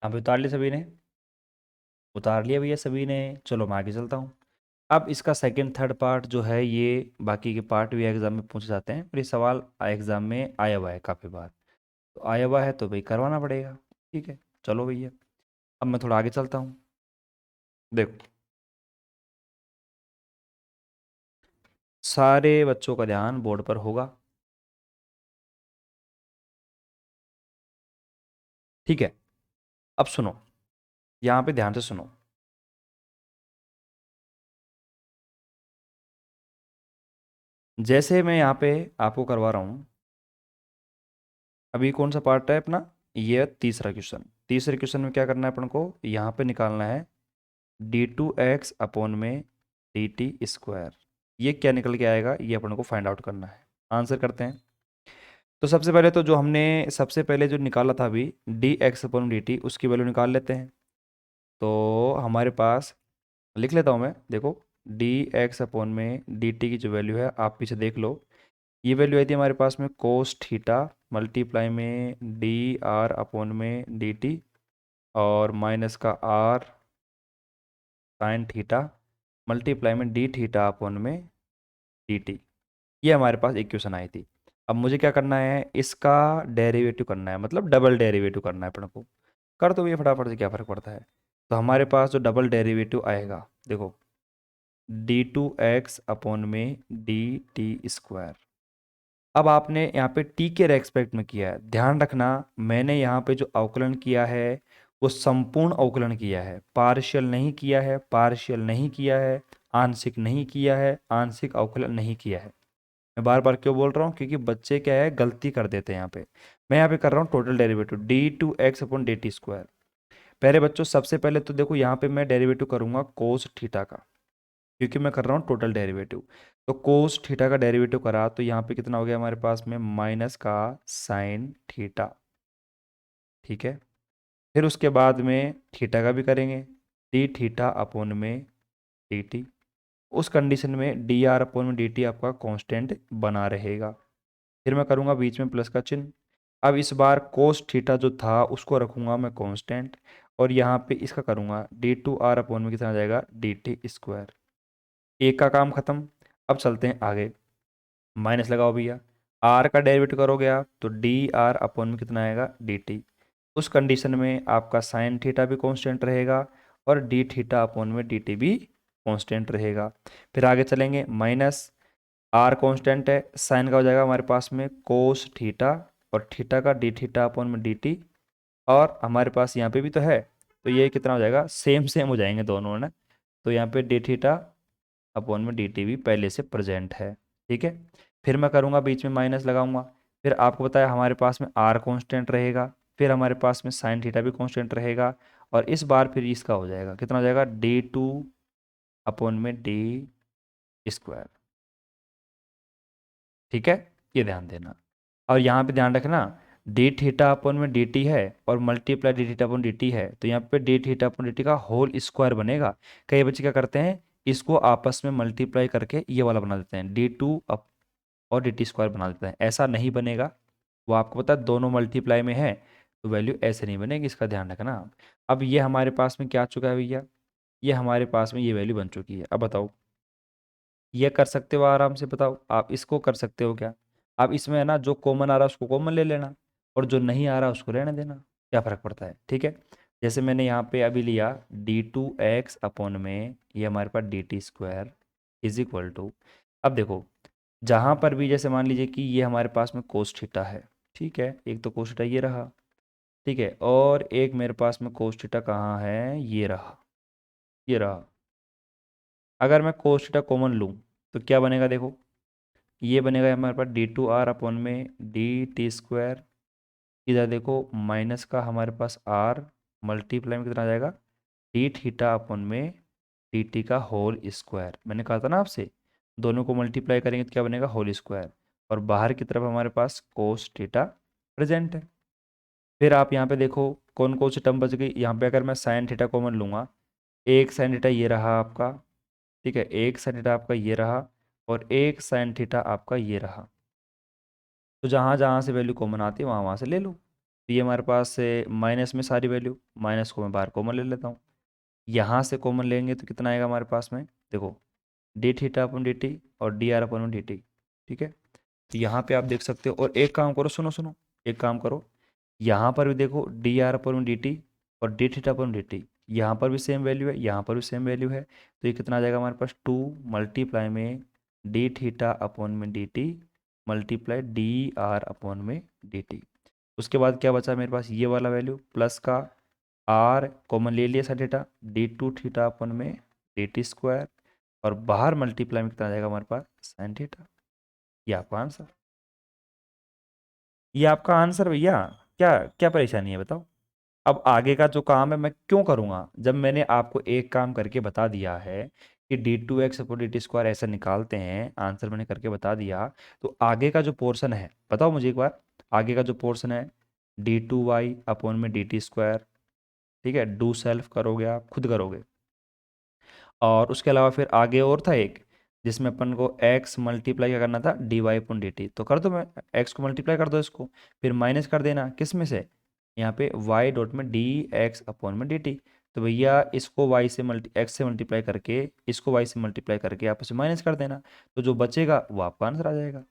यहाँ पे उतार लिया सभी ने, उतार लिया भैया सभी ने। चलो मैं आगे चलता हूँ। अब इसका सेकंड थर्ड पार्ट जो है ये बाकी के पार्ट भी एग्जाम में पूछे जाते हैं और ये सवाल एग्जाम में आया हुआ है काफ़ी बार। तो आया हुआ है तो भाई करवाना पड़ेगा। ठीक है, चलो भैया अब मैं थोड़ा आगे चलता हूँ। देखो सारे बच्चों का ध्यान बोर्ड पर होगा। ठीक है, अब सुनो, यहाँ पे ध्यान से सुनो। जैसे मैं यहाँ पे आपको करवा रहा हूँ, अभी कौन सा पार्ट है अपना, ये तीसरा क्वेश्चन। तीसरे क्वेश्चन में क्या करना है अपन को, यहाँ पे निकालना है d2x अपॉन में dt²। ये क्या निकल के आएगा ये अपन को फाइंड आउट करना है। आंसर करते हैं। तो सबसे पहले तो जो हमने सबसे पहले जो निकाला था अभी dx अपॉन dt, उसकी वैल्यू निकाल लेते हैं। तो हमारे पास लिख लेता हूँ मैं, देखो dx अपॉन में dt की जो वैल्यू है आप पीछे देख लो। ये वैल्यू आई थी हमारे पास में कोस थीटा मल्टीप्लाई में डी आर अपॉन में डी टी और माइनस का आर साइन थीटा मल्टीप्लाई में डी थीटा अपॉन में डी टी। ये हमारे पास इक्वेशन आई थी। अब मुझे क्या करना है, इसका डेरिवेटिव करना है, मतलब डबल डेरिवेटिव करना है अपन को। कर दो ये फटाफट से, क्या फ़र्क पड़ता है। तो हमारे पास जो डबल डेरिवेटिव आएगा देखो, d2x अपॉन में dt²। अब आपने यहाँ पे टी के रेस्पेक्ट में किया है, ध्यान रखना मैंने यहाँ पे जो अवकलन किया है वो संपूर्ण अवकलन किया है, पार्शियल नहीं किया है, पार्शियल नहीं किया है, आंशिक नहीं किया है, आंशिक अवकलन नहीं किया है। मैं बार बार क्यों बोल रहा हूँ, क्योंकि बच्चे क्या है गलती कर देते हैं यहाँ पे। मैं यहाँ पे कर रहा हूँ total derivative d2x upon dt²। पहले बच्चों सबसे पहले तो देखो यहाँ पे मैं डेरिवेटिव करूंगा कोस थीटा का, क्योंकि मैं कर रहा हूँ टोटल डेरिवेटिव। तो कोस थीटा का डेरिवेटिव करा तो यहाँ पे कितना हो गया हमारे पास में, माइनस का साइन थीटा। ठीक है, फिर उसके बाद में थीटा का भी करेंगे, डी थीटा अपॉन में डी टी। उस कंडीशन में डी आर अपॉन में डी टी आपका कांस्टेंट बना रहेगा। फिर मैं करूँगा बीच में प्लस का चिन्ह। अब इस बार कोस थीटा जो था उसको रखूँगा मैं कांस्टेंट, और यहाँ पे इसका करूँगा डी टू आर अपॉन में कितना आ जाएगा dt²। एक का काम खत्म। अब चलते हैं आगे, माइनस लगाओ भैया। आर का डेरिवेटिव करोगे आप तो डी आर अपॉन में कितना आएगा डी टी। उस कंडीशन में आपका साइन थीटा भी कांस्टेंट रहेगा और डी थीटा अपॉन में डी टी भी कांस्टेंट रहेगा। फिर आगे चलेंगे, माइनस आर कांस्टेंट है, साइन का हो जाएगा हमारे पास में कोस थीटा और थीटा का डी थीटा अपॉन में डी टी। और हमारे पास यहाँ पे भी तो है, तो ये कितना हो जाएगा, सेम सेम हो जाएंगे दोनों ना। तो यहाँ पे डी थीटा अपॉन में डी टी भी पहले से प्रेजेंट है। ठीक है, फिर मैं करूँगा बीच में माइनस लगाऊंगा। फिर आपको बताया हमारे पास में आर कांस्टेंट रहेगा, फिर हमारे पास में साइन थीटा भी कांस्टेंट रहेगा, और इस बार फिर इसका हो जाएगा कितना हो जाएगा d2 अपॉन में d²। ठीक है, ये ध्यान देना। और यहाँ पे ध्यान रखना डी थीटा अपॉन में डी टी है और multiply d theta upon d T है, तो यहाँ पे D theta upon d t का होल स्क्वायर बनेगा। कई बच्चे क्या करते हैं, इसको आपस में मल्टीप्लाई करके ये वाला बना देते हैं d2 और dt² बना देते हैं। ऐसा नहीं बनेगा, वो आपको पता है दोनों मल्टीप्लाई में है तो वैल्यू ऐसे नहीं बनेगी, इसका ध्यान रखना। अब ये हमारे पास में क्या आ चुका है भैया, ये हमारे पास में ये वैल्यू बन चुकी है। अब बताओ ये कर सकते हो आराम से, बताओ आप इसको कर सकते हो क्या। अब इसमें है ना जो कॉमन आ रहा है उसको कॉमन ले लेना और जो नहीं आ रहा उसको रहने देना, क्या फ़र्क पड़ता है। ठीक है, जैसे मैंने यहाँ पे अभी लिया d2x अपॉन में ये हमारे पास dt² इज इक्वल टू। अब देखो जहाँ पर भी जैसे मान लीजिए कि ये हमारे पास में कोस थीटा है, ठीक है, एक तो कोस थीटा ये रहा, ठीक है, और एक मेरे पास में कोस थीटा कहाँ है, ये रहा, ये रहा। अगर मैं कोस थीटा कॉमन लूँ तो क्या बनेगा, देखो ये बनेगा हमारे पास d2r अपॉन में dt²। इधर देखो माइनस का हमारे पास r मल्टीप्लाई में कितना आ जाएगा डी थीटा अपॉन में डी टी का होल स्क्वायर। मैंने कहा था ना आपसे दोनों को मल्टीप्लाई करेंगे तो क्या बनेगा होल स्क्वायर, और बाहर की तरफ हमारे पास कोस थीटा प्रेजेंट है। फिर आप यहाँ पे देखो कौन कौन सी टर्म बच गई, यहाँ पे अगर मैं साइन थीटा कॉमन लूँगा, एक साइन थीटा ये रहा आपका, ठीक है, एक साइन थीटा आपका ये रहा और एक साइन थीटा आपका ये रहा। तो जहाँ जहाँ से वैल्यू कॉमन आती है वहाँ वहाँ से ले लो। तो ये हमारे पास माइनस में सारी वैल्यू, माइनस को मैं बाहर कॉमन ले लेता हूँ। यहाँ से कॉमन लेंगे तो कितना आएगा हमारे पास में, देखो डी थीटा अपन डी टी और डी आर अपन डी टी। ठीक है, तो यहाँ पे आप देख सकते हो। और एक काम करो, सुनो सुनो, एक काम करो, यहाँ पर भी देखो डी आर अपन डी टी और डी थीटा अपन डी टी, यहाँ पर भी सेम वैल्यू है, यहाँ पर भी सेम वैल्यू है। तो ये कितना आ जाएगा हमारे पास, टू मल्टीप्लाई में डी थीटा अपॉन में d t multiply d r upon में डी टी। उसके बाद क्या बचा मेरे पास, ये वाला वैल्यू प्लस का आर कॉमन ले लिया sine theta, d two theta upon में डी टी स्क्वायर, और बाहर मल्टीप्लाई में कितना आ जाएगा हमारे पास, साइन थीटा। ये आपका आंसर, ये आपका आंसर भैया। क्या क्या परेशानी है बताओ। अब आगे का जो काम है मैं क्यों करूँगा, जब मैंने आपको एक काम करके बता दिया है कि d two x upon d t square ऐसा निकालते हैं, आंसर मैंने करके बता दिया। तो आगे का जो पोर्शन है बताओ मुझे एक बार, आगे का जो पोर्शन है डी टू वाई अपॉन में डी टी स्क्वायर, ठीक है, डू सेल्फ करोगे आप, खुद करोगे। और उसके अलावा फिर आगे और था एक, जिसमें अपन को x मल्टीप्लाई क्या करना था, d y upon d t. तो कर दो, मैं x को मल्टीप्लाई कर दो इसको, फिर माइनस कर देना किस में से, यहाँ पे y डॉट में डी एक्स अपॉन में डी टी। तो भैया इसको y से x से मल्टीप्लाई करके, इसको y से मल्टीप्लाई करके आपस में माइनस कर देना, तो जो बचेगा वो आपका आंसर आ जाएगा।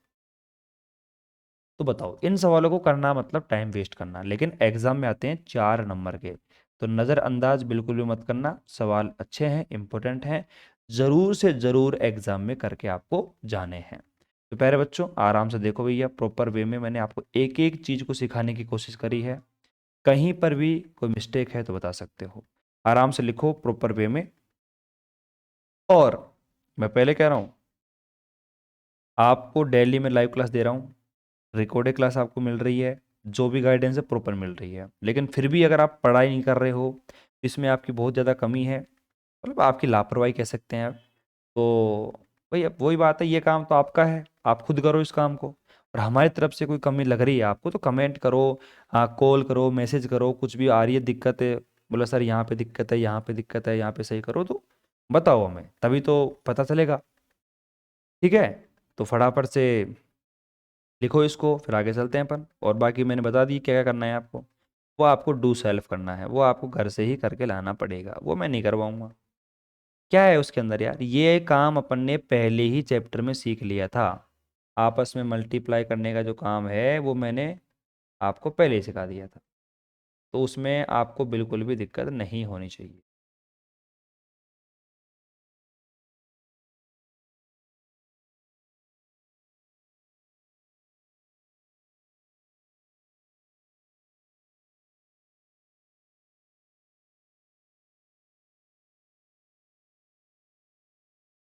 तो बताओ, इन सवालों को करना मतलब टाइम वेस्ट करना, लेकिन एग्जाम में आते हैं 4 नंबर के। तो नज़रअंदाज बिल्कुल भी मत करना, सवाल अच्छे हैं, इंपॉर्टेंट हैं, ज़रूर से ज़रूर एग्जाम में करके आपको जाने हैं। तो प्यारे बच्चों आराम से देखो भैया, प्रॉपर वे में मैंने आपको एक एक चीज़ को सिखाने की कोशिश करी है। कहीं पर भी कोई मिस्टेक है तो बता सकते हो, आराम से लिखो प्रॉपर वे में। और मैं पहले कह रहा हूँ, आपको डेली में लाइव क्लास दे रहा हूँ, रिकॉर्डेड क्लास आपको मिल रही है, जो भी गाइडेंस है प्रॉपर मिल रही है। लेकिन फिर भी अगर आप पढ़ाई नहीं कर रहे हो, इसमें आपकी बहुत ज़्यादा कमी है, मतलब आपकी लापरवाही कह सकते हैं आप। तो भाई अब वही बात है, ये काम तो आपका है, आप खुद करो इस काम को। और हमारी तरफ से कोई कमी लग रही है आपको तो कमेंट करो, कॉल करो, मैसेज करो, कुछ भी आ रही है दिक्कत है, बोला सर यहाँ पे दिक्कत है, यहाँ पे दिक्कत है, यहाँ पे सही करो, तो बताओ हमें, तभी तो पता चलेगा। ठीक है, तो फटाफट से लिखो इसको, फिर आगे चलते हैं अपन। और बाकी मैंने बता दी क्या क्या करना है आपको, वो आपको डू सेल्फ करना है, वो आपको घर से ही करके लाना पड़ेगा, वो मैं नहीं करवाऊंगा। क्या है उसके अंदर यार, ये काम अपन ने पहले ही चैप्टर में सीख लिया था। आपस में मल्टीप्लाई करने का जो काम है वो मैंने आपको पहले ही सिखा दिया था, तो उसमें आपको बिल्कुल भी दिक्कत नहीं होनी चाहिए।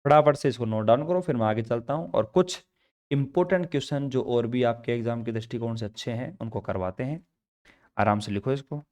फटाफट से इसको नोट डाउन करो, फिर मैं आगे चलता हूँ और कुछ इंपॉर्टेंट क्वेश्चन जो और भी आपके एग्जाम के दृष्टिकोण से अच्छे हैं उनको करवाते हैं। आराम से लिखो इसको।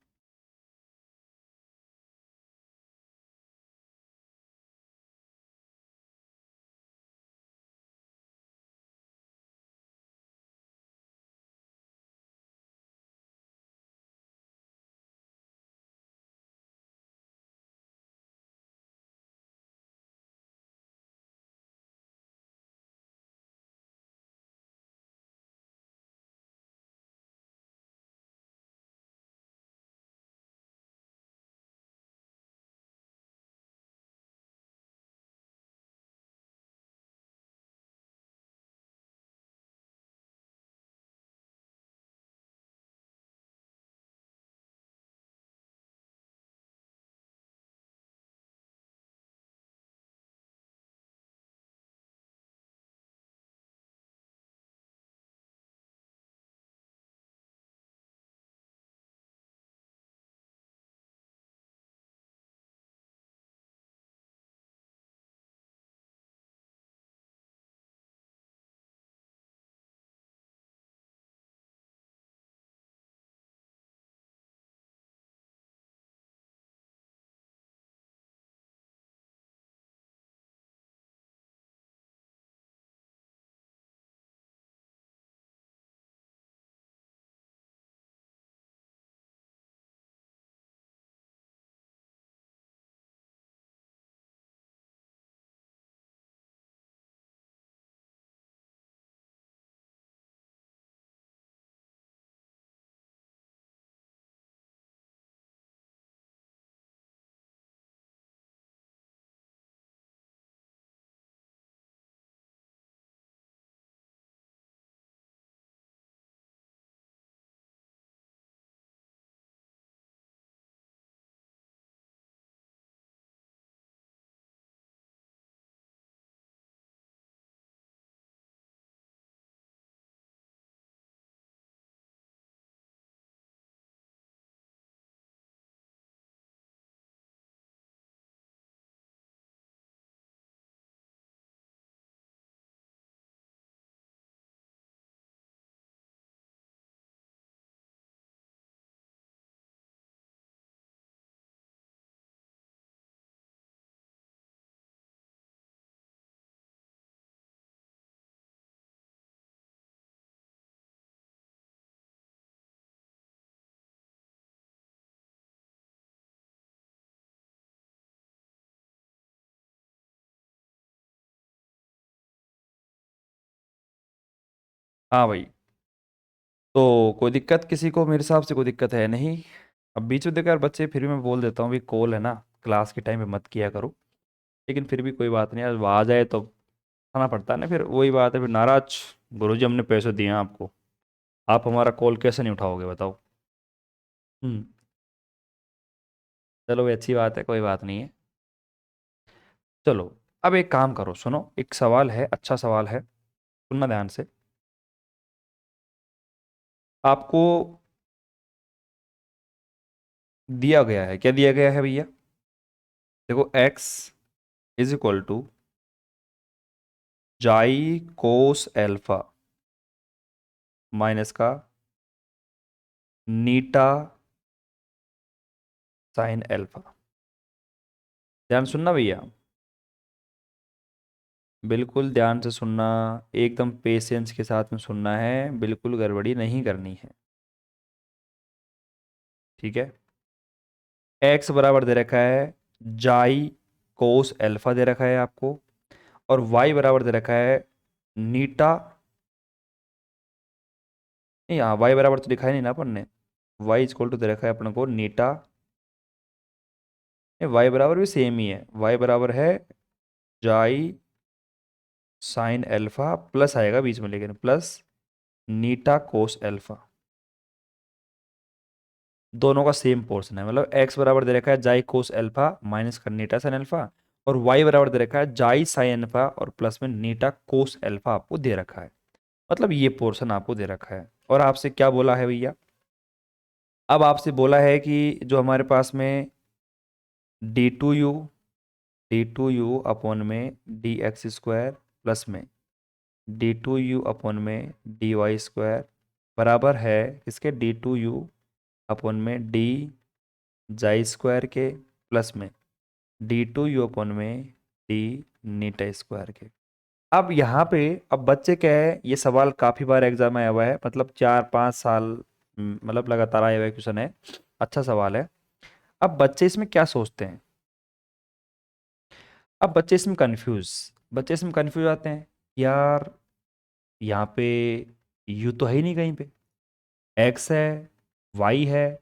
हाँ भाई, तो कोई दिक्कत किसी को? मेरे हिसाब से कोई दिक्कत है नहीं। अब बीच में देखो यार बच्चे, फिर भी मैं बोल देता हूँ भी कॉल है ना, क्लास के टाइम पे मत किया करो। लेकिन फिर भी कोई बात नहीं यार, वो आ जाए तो खाना पड़ता है ना, फिर वही बात है, फिर नाराज। गुरुजी हमने पैसे दिए हैं आपको, आप हमारा कॉल कैसे नहीं उठाओगे बताओ। हम्म। चलो ये अच्छी बात है, कोई बात नहीं है। चलो, अब एक काम करो, सुनो, एक सवाल है, अच्छा सवाल है, सुनना ध्यान से। आपको दिया गया है, क्या दिया गया है भैया? देखो, x इज इक्वल टू जाई कोस एल्फा माइनस का नीटा साइन एल्फा। ध्यान सुनना भैया, बिल्कुल ध्यान से सुनना, एकदम पेशेंस के साथ में सुनना है, बिल्कुल गड़बड़ी नहीं करनी है। ठीक है। x बराबर दे रखा है जाई कोस एल्फा दे रखा है आपको, और y बराबर दे रखा है नीटा। नहीं, यहाँ y बराबर तो दिखाई नहीं ना अपन ने, y इक्वल टू दे रखा है अपन को नीटा। y बराबर भी सेम ही है, y बराबर है जाई साइन एल्फा, प्लस आएगा बीच में लेकिन, प्लस नीटा कोस एल्फा। दोनों का सेम पोर्शन है, मतलब x बराबर दे रखा है जाई कोस एल्फा माइनस का नीटा साइन एल्फा, और y बराबर दे रखा है जाई साइन एल्फा और प्लस में नीटा कोस एल्फा आपको दे रखा है। मतलब ये पोर्शन आपको दे रखा है। और आपसे क्या बोला है भैया? अब आपसे बोला है कि जो हमारे पास में डी टू यू अपॉन में डी एक्स स्क्वायर प्लस में डी टू यू अपॉन में डी वाई स्क्वायर बराबर है इसके डी टू यू अपॉन में डी जाई स्क्वायर के प्लस में डी टू यू अपॉन में डी नीटा स्क्वायर के। अब यहाँ पे, अब बच्चे क्या है, ये सवाल काफ़ी बार एग्जाम में आया हुआ है, मतलब 4-5 साल मतलब लगातार आया हुआ क्वेश्चन है, अच्छा सवाल है। अब बच्चे इसमें क्या सोचते हैं? अब बच्चे इसमें कंफ्यूज आते हैं, यार यहाँ पे यू तो है ही नहीं कहीं पे, एक्स है, वाई है,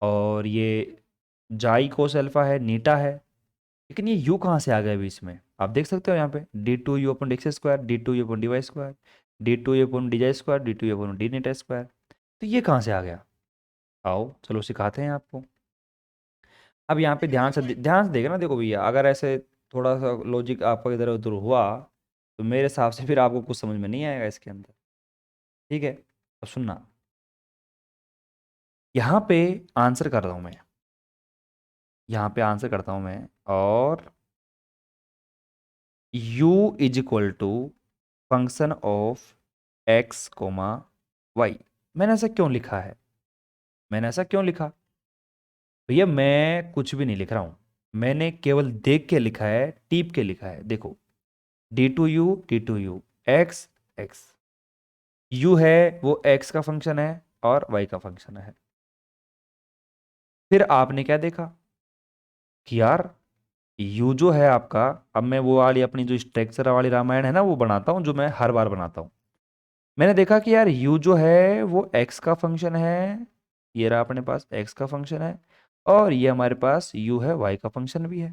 और ये जाई कोस अल्फा है, नीटा है, लेकिन ये यू कहाँ से आ गया बीच में? आप देख सकते हो यहाँ पे d two u upon d x square, d two u upon d y square, d two u upon d z square, d two u upon d नीटा स्क्वायर। तो ये कहाँ से आ गया? आओ चलो सिखाते हैं आपको। अब यहाँ पे ध्यान से देखना, देखो भैया, अगर ऐसे थोड़ा सा लॉजिक आपका इधर उधर हुआ तो मेरे हिसाब से फिर आपको कुछ समझ में नहीं आएगा इसके अंदर। ठीक है, तो सुनना, यहाँ पे आंसर कर रहा हूँ मैं, यहाँ पे आंसर करता हूँ मैं, और u is equal to function of x comma y. मैंने ऐसा क्यों लिखा है? मैंने ऐसा क्यों लिखा? भैया मैं कुछ भी नहीं लिख रहा हूँ, मैंने केवल देख के लिखा है, टीप के लिखा है। देखो, d two u x x, u है वो x का फंक्शन है और y का फंक्शन है। फिर आपने क्या देखा कि यार यू जो है आपका, अब मैं वो वाली अपनी जो स्ट्रक्चर वाली रामायण है ना वो बनाता हूँ, जो मैं हर बार बनाता हूँ। मैंने देखा कि यार यू जो है वो x का फंक्शन है, ये रहा अपने पास x का फंक्शन है, और ये हमारे पास u है y का फंक्शन भी है।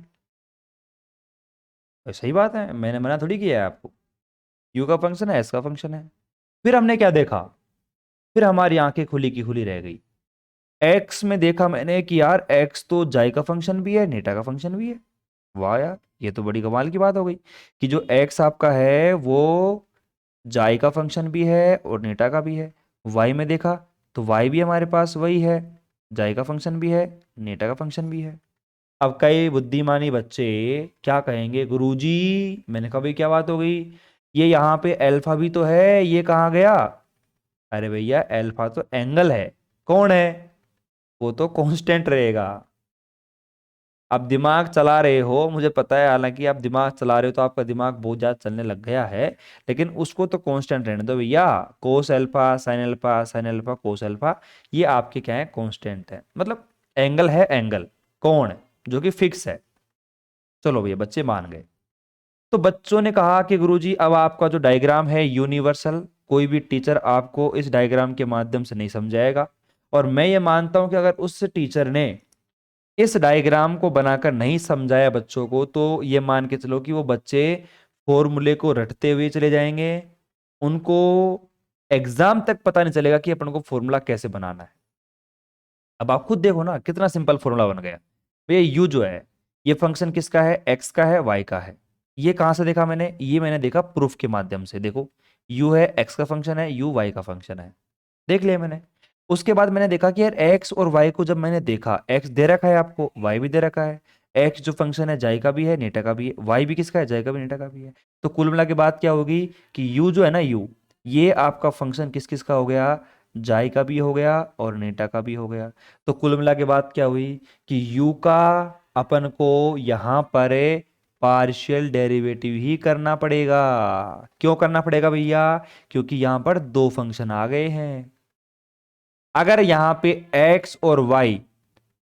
तो सही बात है, मैंने मना थोड़ी किया है आपको, u का फंक्शन है, s का फंक्शन है। फिर हमने क्या देखा? फिर हमारी आंखें खुली की खुली रह गई, x में देखा मैंने कि यार x तो जाई का फंक्शन भी है, नेटा का फंक्शन भी है। वाह यार, ये तो बड़ी कमाल की बात हो गई कि जो x आपका है वो जाई का फंक्शन भी है और नेटा का भी है। y में देखा तो y भी हमारे पास वही है, जाई का फंक्शन भी है, नेटा का फंक्शन भी है। अब कई बुद्धिमानी बच्चे क्या कहेंगे, गुरुजी मैंने कहा भाई क्या बात हो गई, ये यहाँ पे अल्फा भी तो है, ये कहाँ गया? अरे भैया अल्फा तो एंगल है, कौन है? वो तो कांस्टेंट रहेगा। आप दिमाग चला रहे हो, मुझे पता है, हालांकि आप दिमाग चला रहे हो तो आपका दिमाग बहुत ज्यादा चलने लग गया है, लेकिन उसको तो कांस्टेंट रहने दो भैया। Cos alpha sine alpha, sine alpha cos alpha, ये आपके क्या है, कांस्टेंट है, मतलब एंगल है, एंगल कोण जो कि फिक्स है। चलो भैया बच्चे मान गए। तो बच्चों ने कहा कि गुरुजी अब आपका जो डायग्राम है यूनिवर्सल कोई भी टीचर आपको इस डायग्राम के माध्यम से नहीं समझाएगा। और मैं ये मानता हूं कि अगर उस टीचर ने इस डायग्राम को बनाकर नहीं समझाया बच्चों को, तो ये मान के चलो कि वो बच्चे फॉर्मूले को रटते हुए चले जाएंगे, उनको एग्जाम तक पता नहीं चलेगा कि अपन को फॉर्मूला कैसे बनाना है। अब आप खुद देखो ना कितना सिंपल फॉर्मूला बन गया। भैया यू जो है ये फंक्शन किसका है, एक्स का है, वाई का है। ये कहां से देखा मैंने, ये मैंने देखा प्रूफ के माध्यम से। देखो यू है एक्स का फंक्शन है, यू वाई का फंक्शन है, देख लिया मैंने। उसके बाद मैंने देखा कि यार एक्स और वाई को जब मैंने देखा, एक्स दे रखा है आपको, वाई भी दे रखा है। एक्स जो फंक्शन है जाई का भी है, नेटा का भी है, वाई भी किसका है, जाई का भी, नेटा का भी है। तो कुल मिला के बात क्या होगी कि यू जो है ना, यू ये आपका फंक्शन किस किस का हो गया, जाई का भी हो गया और नेटा का भी हो गया। तो कुल मिला के बात क्या हुई कि यू का अपन को यहां पर पार्शियल डेरिवेटिव ही करना पड़ेगा। क्यों करना पड़ेगा भैया, क्योंकि यहां पर दो फंक्शन आ गए हैं। अगर यहां पे x और y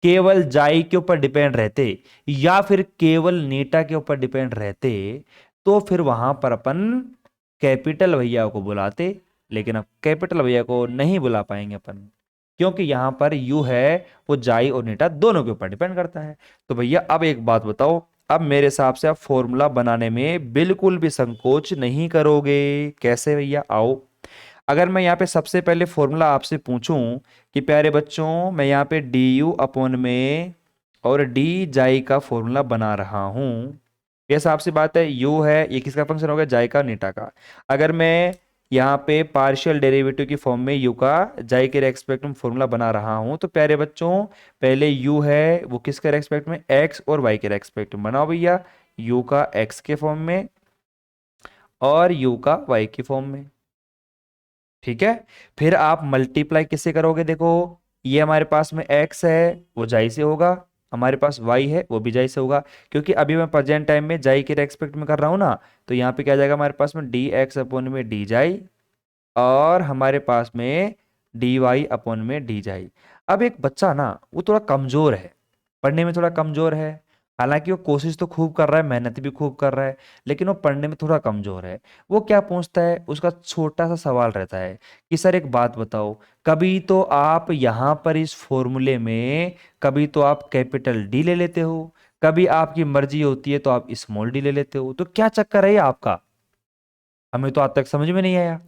केवल जाई के ऊपर डिपेंड रहते या फिर केवल नीटा के ऊपर डिपेंड रहते, तो फिर वहां पर अपन कैपिटल भैया को बुलाते। लेकिन अब कैपिटल भैया को नहीं बुला पाएंगे अपन, क्योंकि यहां पर u है वो जाई और नीटा दोनों के ऊपर डिपेंड करता है। तो भैया अब एक बात बताओ, अब मेरे हिसाब से आप फॉर्मूला बनाने में बिल्कुल भी संकोच नहीं करोगे। कैसे भैया, आओ। अगर मैं यहाँ पे सबसे पहले फॉर्मूला आपसे पूछूं कि प्यारे बच्चों मैं यहाँ पे डी यू अपॉन में और डी जाई का फॉर्मूला बना रहा हूं, ये हिसाब से बात है। यू है ये किसका फंक्शन होगा, जाई का, नीटा का। अगर मैं यहाँ पे पार्शियल डेरिवेटिव की फॉर्म में यू का जाई के रेस्पेक्ट में फॉर्मूला बना रहा हूं, तो प्यारे बच्चों पहले यू है वो किसके रेस्पेक्ट में, एक्स और वाई के रेस्पेक्ट में बनाओ भैया। यू का एक्स के फॉर्म में और यू का वाई के फॉर्म में, ठीक है। फिर आप मल्टीप्लाई किससे करोगे, देखो ये हमारे पास में x है वो जाई से होगा, हमारे पास y है वो भी जाई से होगा। क्योंकि अभी मैं प्रेजेंट टाइम में जाई के रेस्पेक्ट में कर रहा हूं ना, तो यहाँ पे क्या जाएगा हमारे पास में डी एक्स अपॉन में डी जाई और हमारे पास में डी वाई अपॉन में डी जाई। अब एक बच्चा ना वो थोड़ा कमजोर है, पढ़ने में थोड़ा कमजोर है। हालांकि वो कोशिश तो खूब कर रहा है, मेहनत भी खूब कर रहा है, लेकिन वो पढ़ने में थोड़ा कमजोर है। वो क्या पूछता है, उसका छोटा सा सवाल रहता है कि सर एक बात बताओ, कभी तो आप यहाँ पर इस फॉर्मूले में कभी तो आप कैपिटल डी ले लेते हो, कभी आपकी मर्जी होती है तो आप स्मॉल डी ले लेते हो, तो क्या चक्कर है ये आपका, हमें तो आज तक समझ में नहीं आया।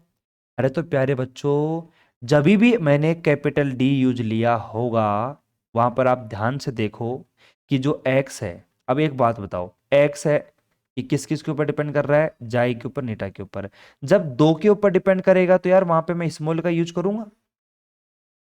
अरे तो प्यारे बच्चों जब भी मैंने कैपिटल डी यूज लिया होगा, वहां पर आप ध्यान से देखो कि जो एक्स है, अब एक बात बताओ, एक्स है ये किस किस के ऊपर डिपेंड कर रहा है, जाई के ऊपर, नीटा के ऊपर। जब दो के ऊपर डिपेंड करेगा तो यार वहां पे मैं स्मॉल का यूज करूंगा।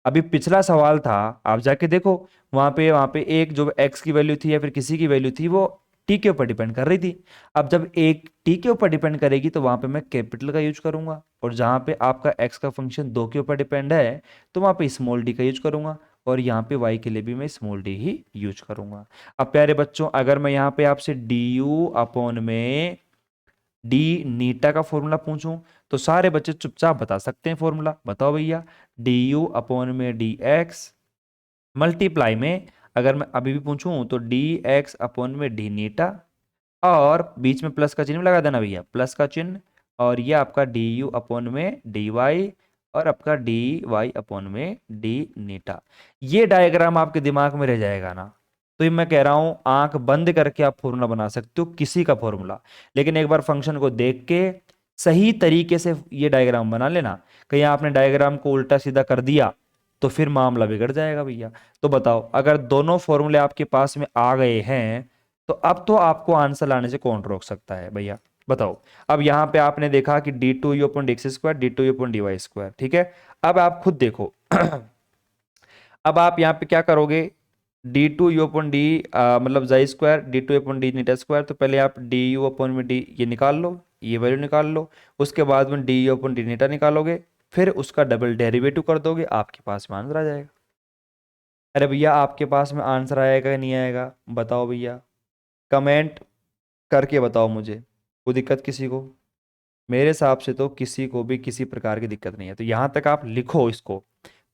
अभी पिछला सवाल था, आप जाके देखो, वहां पे एक जो एक्स की वैल्यू थी या फिर किसी की वैल्यू थी वो टी के ऊपर डिपेंड कर रही थी। अब जब एक टी के ऊपर डिपेंड करेगी तो वहां पे मैं कैपिटल का यूज करूंगा, और जहां पे आपका एक्स का फंक्शन दो के ऊपर डिपेंड है तो वहां पे स्मॉल डी का यूज करूंगा, और यहाँ पे वाई के लिए भी मैं स्मॉल डी ही यूज करूंगा। अब प्यारे बच्चों अगर मैं यहाँ पे आपसे डी यू अपॉन में डी नीटा का फॉर्मूला पूछूं, तो सारे बच्चे चुपचाप बता सकते हैं फॉर्मूला, बताओ भैया। डी यू अपॉन में डी एक्स मल्टीप्लाई में अगर मैं अभी भी पूछूं तो डी एक्स अपॉन में डी नीटा, और बीच में प्लस का चिन्ह भी लगा देना भैया, प्लस का चिन्ह, और ये आपका डी यू अपॉन में डी वाई और आपका डी वाई अपॉन में डी नीटा। ये डायग्राम आपके दिमाग में रह जाएगा ना, तो ये मैं कह रहा हूं आंख बंद करके आप फॉर्मूला बना सकते हो किसी का फॉर्मूला, लेकिन एक बार फंक्शन को देख के सही तरीके से ये डायग्राम बना लेना। कहीं आपने डायग्राम को उल्टा सीधा कर दिया तो फिर मामला बिगड़ जाएगा भैया। तो बताओ अगर दोनों फॉर्मूले आपके पास में आ गए हैं तो अब तो आपको आंसर लाने से कौन रोक सकता है भैया, बताओ। अब यहां पे आपने देखा कि d two u upon d x square, d two u upon d y square, ठीक है। अब आप खुद देखो अब आप यहाँ पे क्या करोगे, d two u upon d मतलब xi square, d two upon d नीटा स्क्वायर, तो पहले आप डी यू अपॉन में डी ये निकाल लो, ये वैल्यू निकाल लो, उसके बाद में डी यू अपॉन डी नीटा निकालोगे, फिर उसका डबल डेरिवेटिव कर दोगे, आपके पास में आंसर आ जाएगा। अरे भैया आपके पास में आंसर आएगा कि नहीं आएगा, बताओ भैया, कमेंट करके बताओ मुझे। कोई दिक्कत किसी को, मेरे हिसाब से तो किसी को भी किसी प्रकार की दिक्कत नहीं है। तो यहाँ तक आप लिखो, इसको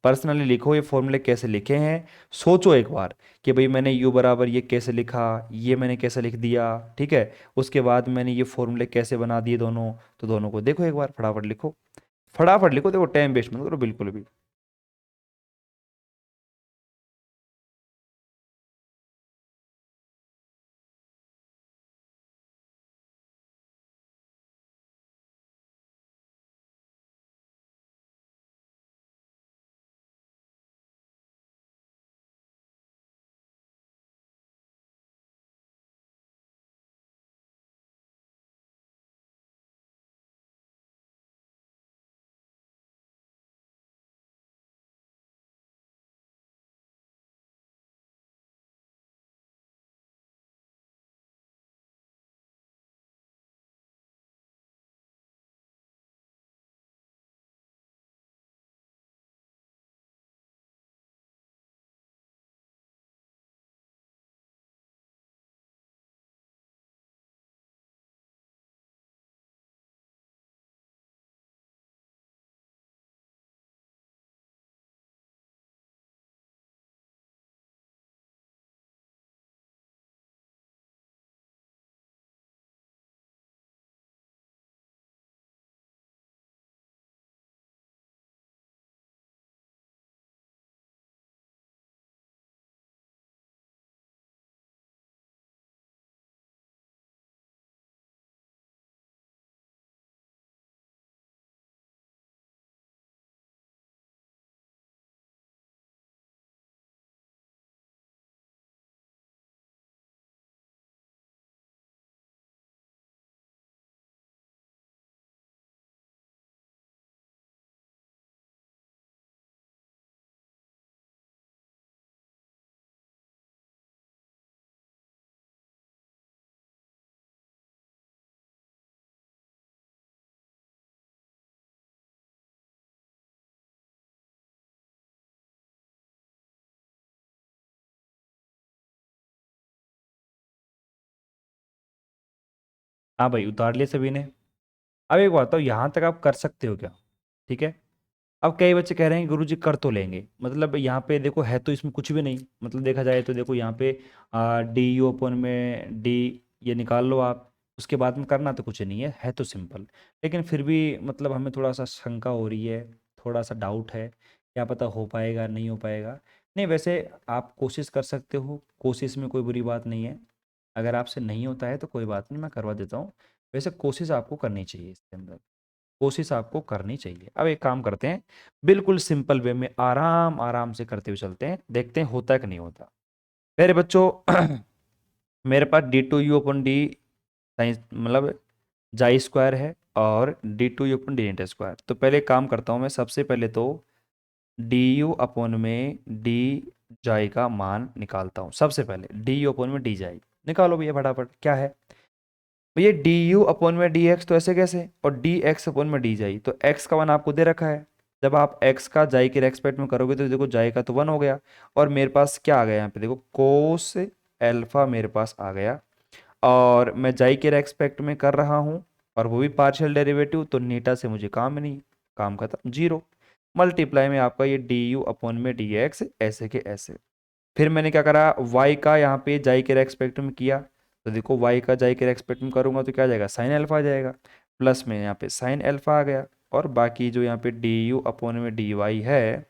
पर्सनली लिखो, ये फॉर्मूले कैसे लिखे हैं, सोचो एक बार कि भाई मैंने u बराबर ये कैसे लिखा, ये मैंने कैसे लिख दिया, ठीक है। उसके बाद मैंने ये फॉर्मूले कैसे बना दिए दोनों, तो दोनों को देखो एक बार फटाफट लिखो। फटाफट लिखो, देखो टाइम वेस्ट मत करो बिल्कुल भी। हाँ भाई, उतार लिए सभी ने। अब एक बात बताओ, यहाँ तक आप कर सकते हो क्या? ठीक है। अब कई बच्चे कह रहे हैं गुरुजी कर तो लेंगे, मतलब यहाँ पे देखो है तो इसमें कुछ भी नहीं, मतलब देखा जाए तो देखो यहाँ पे डी यू अपन में डी, ये निकाल लो आप, उसके बाद में करना तो कुछ नहीं है तो सिंपल। लेकिन फिर भी मतलब हमें थोड़ा सा शंका हो रही है, थोड़ा सा डाउट है, क्या पता हो पाएगा नहीं हो पाएगा। नहीं वैसे आप कोशिश कर सकते हो, कोशिश में कोई बुरी बात नहीं है। अगर आपसे नहीं होता है तो कोई बात नहीं, मैं करवा देता हूँ। वैसे कोशिश आपको करनी चाहिए इसके अंदर, कोशिश आपको करनी चाहिए। अब एक काम करते हैं, बिल्कुल सिंपल वे में आराम आराम से करते हुए चलते हैं, देखते हैं होता है कि नहीं होता। मेरे बच्चों मेरे पास d two u upon d science मतलब जाई स्क्वायर है, और d two u upon d inter square. तो पहले काम करता हूँ मैं, सबसे पहले तो डी यू अपन में डी जाई का मान निकालता हूँ। सबसे पहले डी यू अपन में डी जाई निकालो भैया फटाफट, क्या है भैया डी यू अपॉन में डी एक्स, तो ऐसे कैसे, और डी एक्स अपॉन में डी जाई, तो एक्स का वन आपको दे रखा है। जब आप एक्स का जाई के रेस्पेक्ट में करोगे तो देखो जाई का तो वन हो गया, और मेरे पास क्या आ गया यहाँ पे देखो कोस एल्फा मेरे पास आ गया, और मैं जाई के रेस्पेक्ट में कर रहा हूँ, और वो भी पार्शियल डेरिवेटिव, तो नीटा से मुझे काम नहीं, काम खत्म, जीरो। मल्टीप्लाई में आपका ये डी यू अपॉन में डी एक्स ऐसे के ऐसे। फिर मैंने क्या करा, y का यहाँ पे जाई के रेस्पेक्ट में किया, तो देखो y का जाई के रेस्पेक्ट में करूंगा तो क्या आ जाएगा, साइन अल्फा आ जाएगा, प्लस में यहाँ पे साइन अल्फा आ गया, और बाकी जो यहाँ पे डी यू अपॉन में डी वाई है,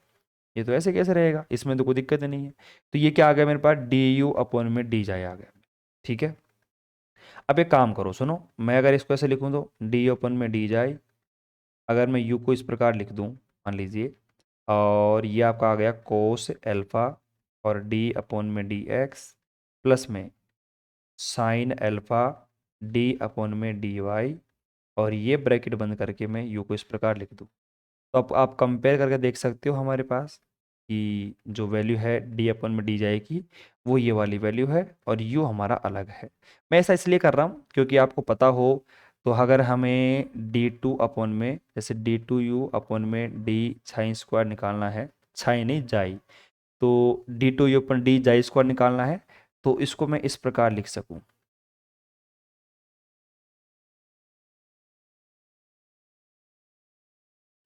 ये तो ऐसे कैसे रहेगा, इसमें तो कोई दिक्कत नहीं है। तो ये क्या आ गया मेरे पास, डी यू अपॉन में डी जाई आ गया। ठीक है। अब एक काम करो सुनो, मैं अगर इसको ऐसे लिखूँ तो डी अपन में डी जाई, अगर मैं यू को इस प्रकार लिख दूँ मान लीजिए, और ये आपका आ गया कोस एल्फा, और डी अपॉन में डी एक्स, प्लस में साइन अल्फा डी अपॉन में डी वाई, और ये ब्रैकेट बंद करके मैं यू को इस प्रकार लिख दूँ। तो अब आप कंपेयर करके देख सकते हो हमारे पास कि जो वैल्यू है डी अपन में डी जाएगी, वो ये वाली वैल्यू है, और यू हमारा अलग है। मैं ऐसा इसलिए कर रहा हूँ क्योंकि आपको पता हो, तो अगर हमें डी टू अपन में जैसे डी टू यू अपन में डी साइन स्क्वायर निकालना है, साइन नहीं जाई, तो d two u upon d z square निकालना है, तो इसको मैं इस प्रकार लिख सकूँ।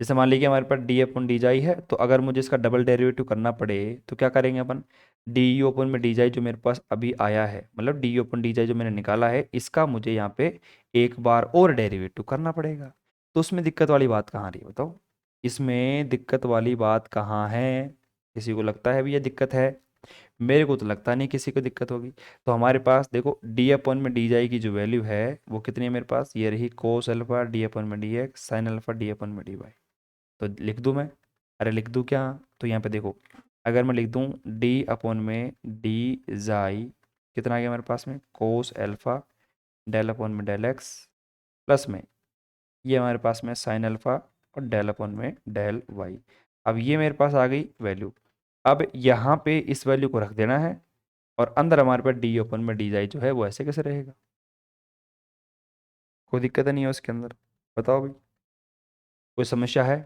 जैसे मान लीजिए हमारे पास डी अपन डी जाई है, तो अगर मुझे इसका डबल डेरिवेटिव करना पड़े तो क्या करेंगे अपन, डी यू अपन में डी जाई जो मेरे पास अभी आया है, मतलब डी यू अपन डी जाई जो मैंने निकाला है, इसका मुझे यहाँ पे एक बार और डेरिवेटिव करना पड़ेगा। तो उसमें दिक्कत वाली बात कहाँ रही है बताओ? इसमें दिक्कत वाली बात कहाँ है? किसी को लगता है भी ये दिक्कत है? मेरे को तो लगता नहीं किसी को दिक्कत होगी। तो हमारे पास देखो डी अपन में डी जाई की जो वैल्यू है वो कितनी है मेरे पास? ये रही कोस अल्फा डी अपन में d x sine alpha d upon में डी वाई। तो लिख दूं मैं? अरे लिख दूं क्या? तो यहाँ पे देखो, अगर मैं लिख दूं डी अपन में डी जाई, कितना आ गया मेरे पास में? कोस अल्फा डेल अपन में डेल एक्स, प्लस में ये हमारे पास में साइन अल्फा और डेल अपन में डेल वाई। अब ये मेरे पास आ गई वैल्यू। अब यहाँ पे इस वैल्यू को रख देना है और अंदर हमारे पास डी ओपन में डी जाई जो है वो ऐसे कैसे रहेगा? कोई दिक्कत नहीं है उसके अंदर? बताओ भाई, कोई समस्या है?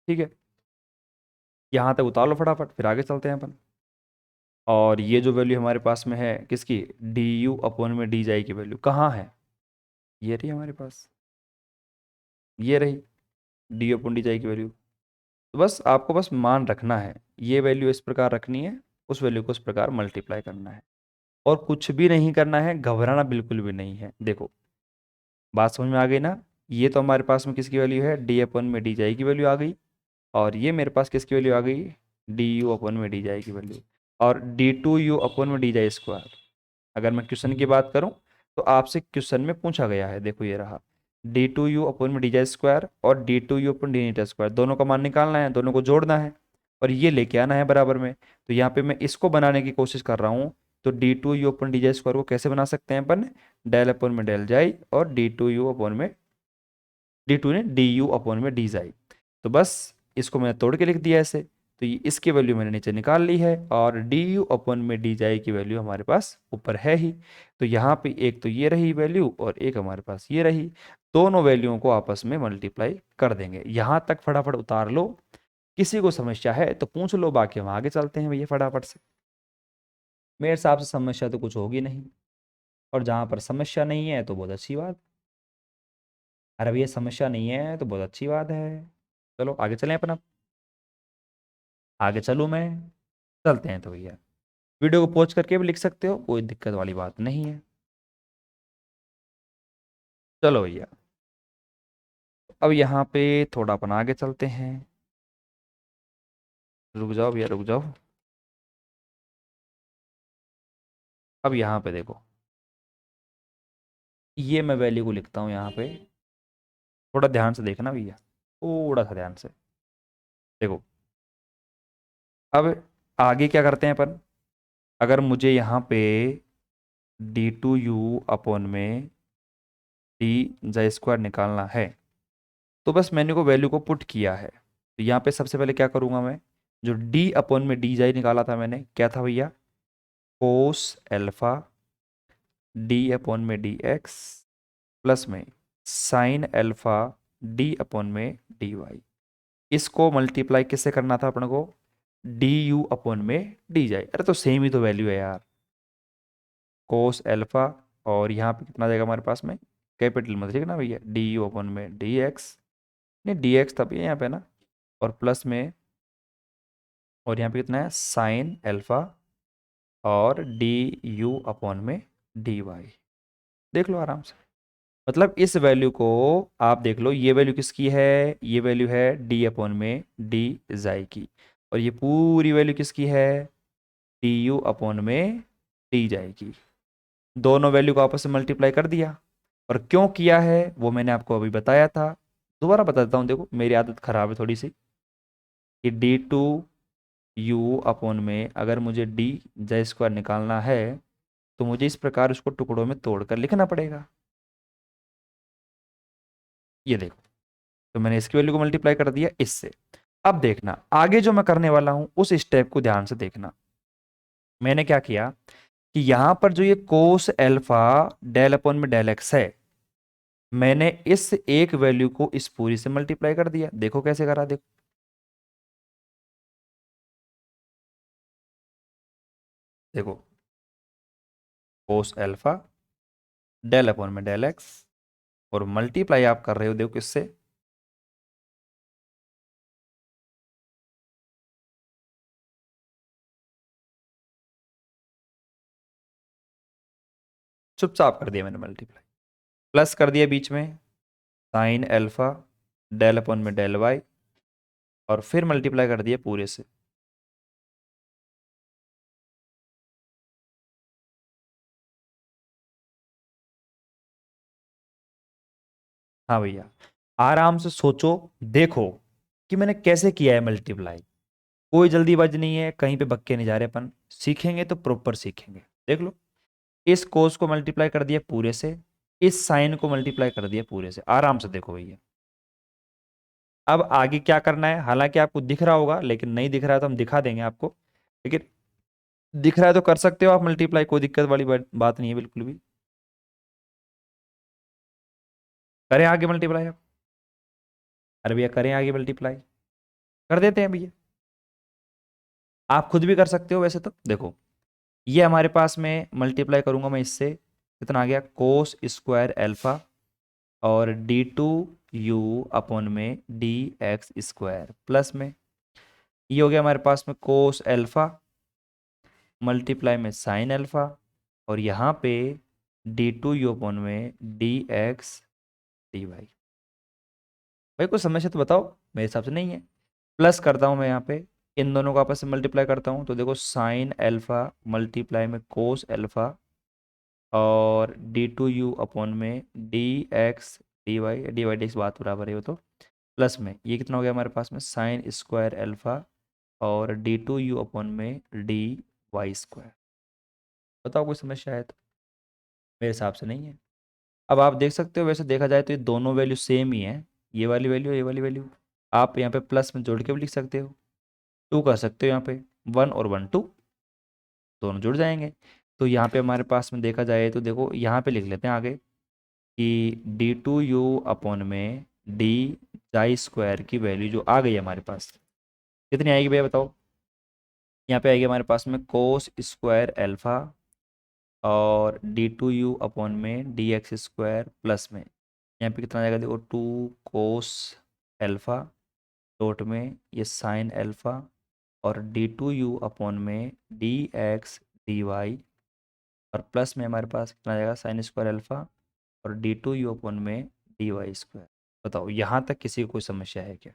ठीक है, यहाँ तक उतार लो फटाफट, फिर आगे चलते हैं अपन। और ये जो वैल्यू हमारे पास में है किसकी? डी यू अपन में डी जाई की वैल्यू कहाँ है? ये रही हमारे पास, ये रही डी अपन डी जाई की वैल्यू। तो बस आपको बस मान रखना है, ये वैल्यू इस प्रकार रखनी है, उस वैल्यू को इस प्रकार मल्टीप्लाई करना है, और कुछ भी नहीं करना है, घबराना बिल्कुल भी नहीं है। देखो बात समझ में आ गई ना? ये तो हमारे पास में किसकी वैल्यू है? डी अपन में डी जाई की वैल्यू आ गई। और ये मेरे पास किसकी वैल्यू आ गई? डी यू अपन में डी जाई की वैल्यू। और डी टू यू अपन में डी जाई स्क्वायर। अगर मैं क्वेश्चन की बात करूं तो आपसे क्वेश्चन में पूछा गया है, देखो ये रहा डी टू यू अपन में डी जाई स्क्वायर और d two u upon d नीटा स्क्वायर, दोनों का मान निकालना है, दोनों को जोड़ना है और ये लेके आना है बराबर में। तो यहाँ पे मैं इसको बनाने की कोशिश कर रहा हूँ। तो d two u upon d z square को कैसे बना सकते हैं अपन? डेल अपन में डेल जाई और डी टू यू अपन में डी टू ने डी यू अपन में डी जाई। तो बस इसको मैंने तोड़ के लिख दिया ऐसे। तो ये इसकी वैल्यू मैंने नीचे निकाल ली है और डी यू अपन में डी जाई की वैल्यू हमारे पास ऊपर है ही। तो यहाँ पे एक तो ये रही वैल्यू और एक हमारे पास ये रही, दोनों वैल्यूओं को आपस में मल्टीप्लाई कर देंगे। यहाँ तक फटाफट उतार लो, किसी को समस्या है तो पूछ लो, बाकी हम आगे चलते हैं भैया फटाफट से। मेरे हिसाब से समस्या तो कुछ होगी नहीं, और जहाँ पर समस्या नहीं है तो बहुत अच्छी बात। अरे भैया समस्या नहीं है तो बहुत अच्छी बात है। चलो आगे चलें अपन अब। आगे चलूँ मैं? चलते हैं तो भैया, वीडियो को पॉज करके भी लिख सकते हो, कोई दिक्कत वाली बात नहीं है। चलो भैया, अब यहाँ पे थोड़ा अपन आगे चलते हैं। रुक जाओ भैया रुक जाओ। अब यहाँ पे देखो, ये मैं वैल्यू को लिखता हूँ यहाँ पे, थोड़ा ध्यान से देखना भैया, थोड़ा सा ध्यान से देखो। अब आगे क्या करते हैं अपन? अगर मुझे यहाँ पे डी टू यू अपॉन में डी जाई स्क्वायर निकालना है, तो बस मैंने को वैल्यू को पुट किया है। तो यहाँ पे सबसे पहले क्या करूँगा मैं? जो डी अपॉन में डी जाई निकाला था मैंने, क्या था भैया? कोस एल्फा डी अपॉन में डी एक्स प्लस में साइन एल्फा डी अपॉन में डी वाई। इसको मल्टीप्लाई किससे करना था अपन को? डी यू अपॉन में डी जाई। अरे तो सेम ही तो वैल्यू है यार, कोस एल्फा। और यहाँ पे कितना जाएगा हमारे पास में? कैपिटल मत लिखना भैया, डी यू अपॉन में डी एक्स, नहीं डी एक्स तभी है यहाँ पे ना, और प्लस में, और यहाँ पे कितना है? साइन एल्फा और डी यू अपॉन में डी वाई। देख लो आराम से, मतलब इस वैल्यू को आप देख लो, ये वैल्यू किसकी है? ये वैल्यू है डी अपॉन में डी जाई की, और ये पूरी वैल्यू किसकी है? डी यू अपॉन में डी जाई की। दोनों वैल्यू को आपस में मल्टीप्लाई कर दिया। और क्यों किया है वो मैंने आपको अभी बताया था, दोबारा बता देता हूँ। देखो मेरी आदत खराब है थोड़ी सी, कि डी टू यू अपॉन में अगर मुझे डी जाई स्क्वायर निकालना है तो मुझे इस प्रकार उसको टुकड़ों में तोड़कर लिखना पड़ेगा। ये देखो, तो मैंने इसकी वैल्यू को मल्टीप्लाई कर दिया इससे। अब देखना आगे जो मैं करने वाला हूं उस स्टेप को ध्यान से देखना। मैंने क्या किया कि यहां पर जो ये कोस एल्फा डेल अपॉन में डेल एक्स है, मैंने इस एक वैल्यू को इस पूरी से मल्टीप्लाई कर दिया। देखो कैसे करा, देखो देखो, कोस एल्फा डेल अपॉन में डेल एक्स, और मल्टीप्लाई आप कर रहे हो देखो किससे? चुपचाप कर दिया मैंने मल्टीप्लाई, प्लस कर दिया बीच में साइन एल्फा डेल अपॉन में डेल वाई, और फिर मल्टीप्लाई कर दिया पूरे से। हाँ भैया, आराम से सोचो, देखो कि मैंने कैसे किया है मल्टीप्लाई। कोई जल्दीबाजी नहीं है, कहीं पे बक्के नहीं जा रहे अपन, सीखेंगे तो प्रॉपर सीखेंगे। देख लो, इस कोस को मल्टीप्लाई कर दिया पूरे से, इस साइन को मल्टीप्लाई कर दिया पूरे से, आराम से देखो भैया। अब आगे क्या करना है, हालांकि आपको दिख रहा होगा, लेकिन नहीं दिख रहा है तो हम दिखा देंगे आपको। लेकिन दिख रहा है तो कर सकते हो आप मल्टीप्लाई, कोई दिक्कत वाली बात नहीं है बिल्कुल भी। करें आगे मल्टीप्लाई आप? अरे भैया करें आगे मल्टीप्लाई, कर देते हैं भैया। आप खुद भी कर सकते हो वैसे तो। देखो, ये हमारे पास में मल्टीप्लाई करूंगा मैं इससे, कितना आ गया, कोस स्क्वायर एल्फा और डी टू यू अपॉन में डी एक्स स्क्वायर प्लस में, ये हो गया हमारे पास में कोस एल्फा मल्टीप्लाई में साइन अल्फा, और यहाँ पे डी टू यू अपॉन में डी एक्स डी वाई। भाई कुछ समस्या तो बताओ, मेरे हिसाब से नहीं है। प्लस करता हूँ मैं यहाँ पे, इन दोनों को आपस में मल्टीप्लाई करता हूँ, तो देखो साइन अल्फा मल्टीप्लाई में कोस अल्फा और डी टू यू अपॉन में d x d y d x बात बराबर है वो तो, प्लस में ये कितना हो गया हमारे पास में साइन स्क्वायर अल्फा और डी टू यू अपॉन में डी वाई स्क्वायर। बताओ कोई समस्या है तो? मेरे हिसाब से नहीं है। अब आप देख सकते हो, वैसे देखा जाए तो ये दोनों वैल्यू सेम ही है, ये वाली वैल्यू ये वाली वैल्यू। आप यहाँ पे प्लस में जोड़ के भी लिख सकते हो, टू कर सकते हो यहाँ पे, वन और वन टू दोनों जुड़ जाएंगे। तो यहाँ पे हमारे पास में देखा जाए तो देखो, यहाँ पे लिख लेते हैं आगे कि डी टू यू अपॉन में डी जाई स्क्वायर की वैल्यू जो आ गई है हमारे पास, कितनी आएगी भैया बताओ? यहाँ पे आएगी हमारे पास में कोस स्क्वायर एल्फा और डी टू यू अपॉन में डी एक्स स्क्वायर प्लस में, यहाँ पे कितना आएगा देखो, टू कोस एल्फा डॉट में ये साइन एल्फा और डी टू यू अपॉन में डी एक्स डी वाई, और प्लस में हमारे पास कितना आ जाएगा साइन स्क्वायर अल्फा और डी टू यू अपॉन में डी वाई स्क्वायर। बताओ यहाँ तक किसी को कोई समस्या है क्या?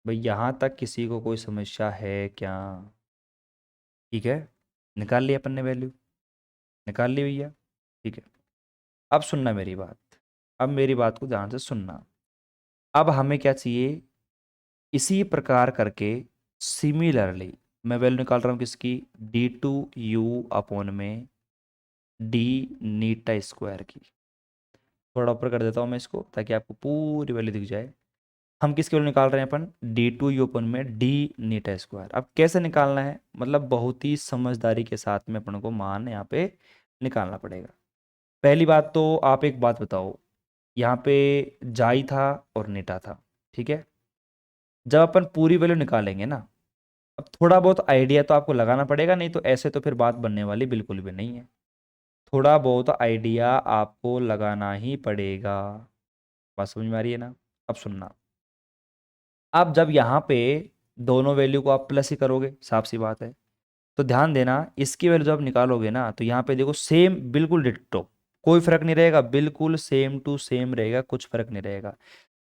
भाई यहाँ तक किसी को कोई समस्या है क्या? ठीक है, निकाल लिया अपन ने वैल्यू, निकाल ली भैया। ठीक है, अब सुनना मेरी बात, अब मेरी बात को ध्यान से सुनना। अब हमें क्या चाहिए, इसी प्रकार करके सिमिलरली मैं वैल्यू निकाल रहा हूँ किसकी, डी टू यू अपॉन में डी नीटा स्क्वायर की। थोड़ा ऊपर कर देता हूँ मैं इसको ताकि आपको पूरी वैल्यू दिख जाए। हम किसकी वैल्यू निकाल रहे हैं अपन, डी टू यू अपन में डी नीटा स्क्वायर। अब कैसे निकालना है, मतलब बहुत ही समझदारी के साथ में अपन को मान यहाँ पे निकालना पड़ेगा। पहली बात तो आप एक बात बताओ, यहाँ पे जाई था और नीटा था, ठीक है। जब अपन पूरी वैल्यू निकालेंगे ना, अब थोड़ा बहुत आइडिया तो आपको लगाना पड़ेगा, नहीं तो ऐसे तो फिर बात बनने वाली बिल्कुल भी नहीं है। थोड़ा बहुत आइडिया आपको लगाना ही पड़ेगा। बात समझ में आ रही है ना? अब सुनना, अब जब यहाँ पे दोनों वैल्यू को आप प्लस ही करोगे, साफ सी बात है, तो ध्यान देना इसकी वैल्यू जब निकालोगे ना, तो यहाँ पे देखो सेम बिल्कुल डिट्टो, कोई फर्क नहीं रहेगा, बिल्कुल सेम टू सेम रहेगा, कुछ फर्क नहीं रहेगा।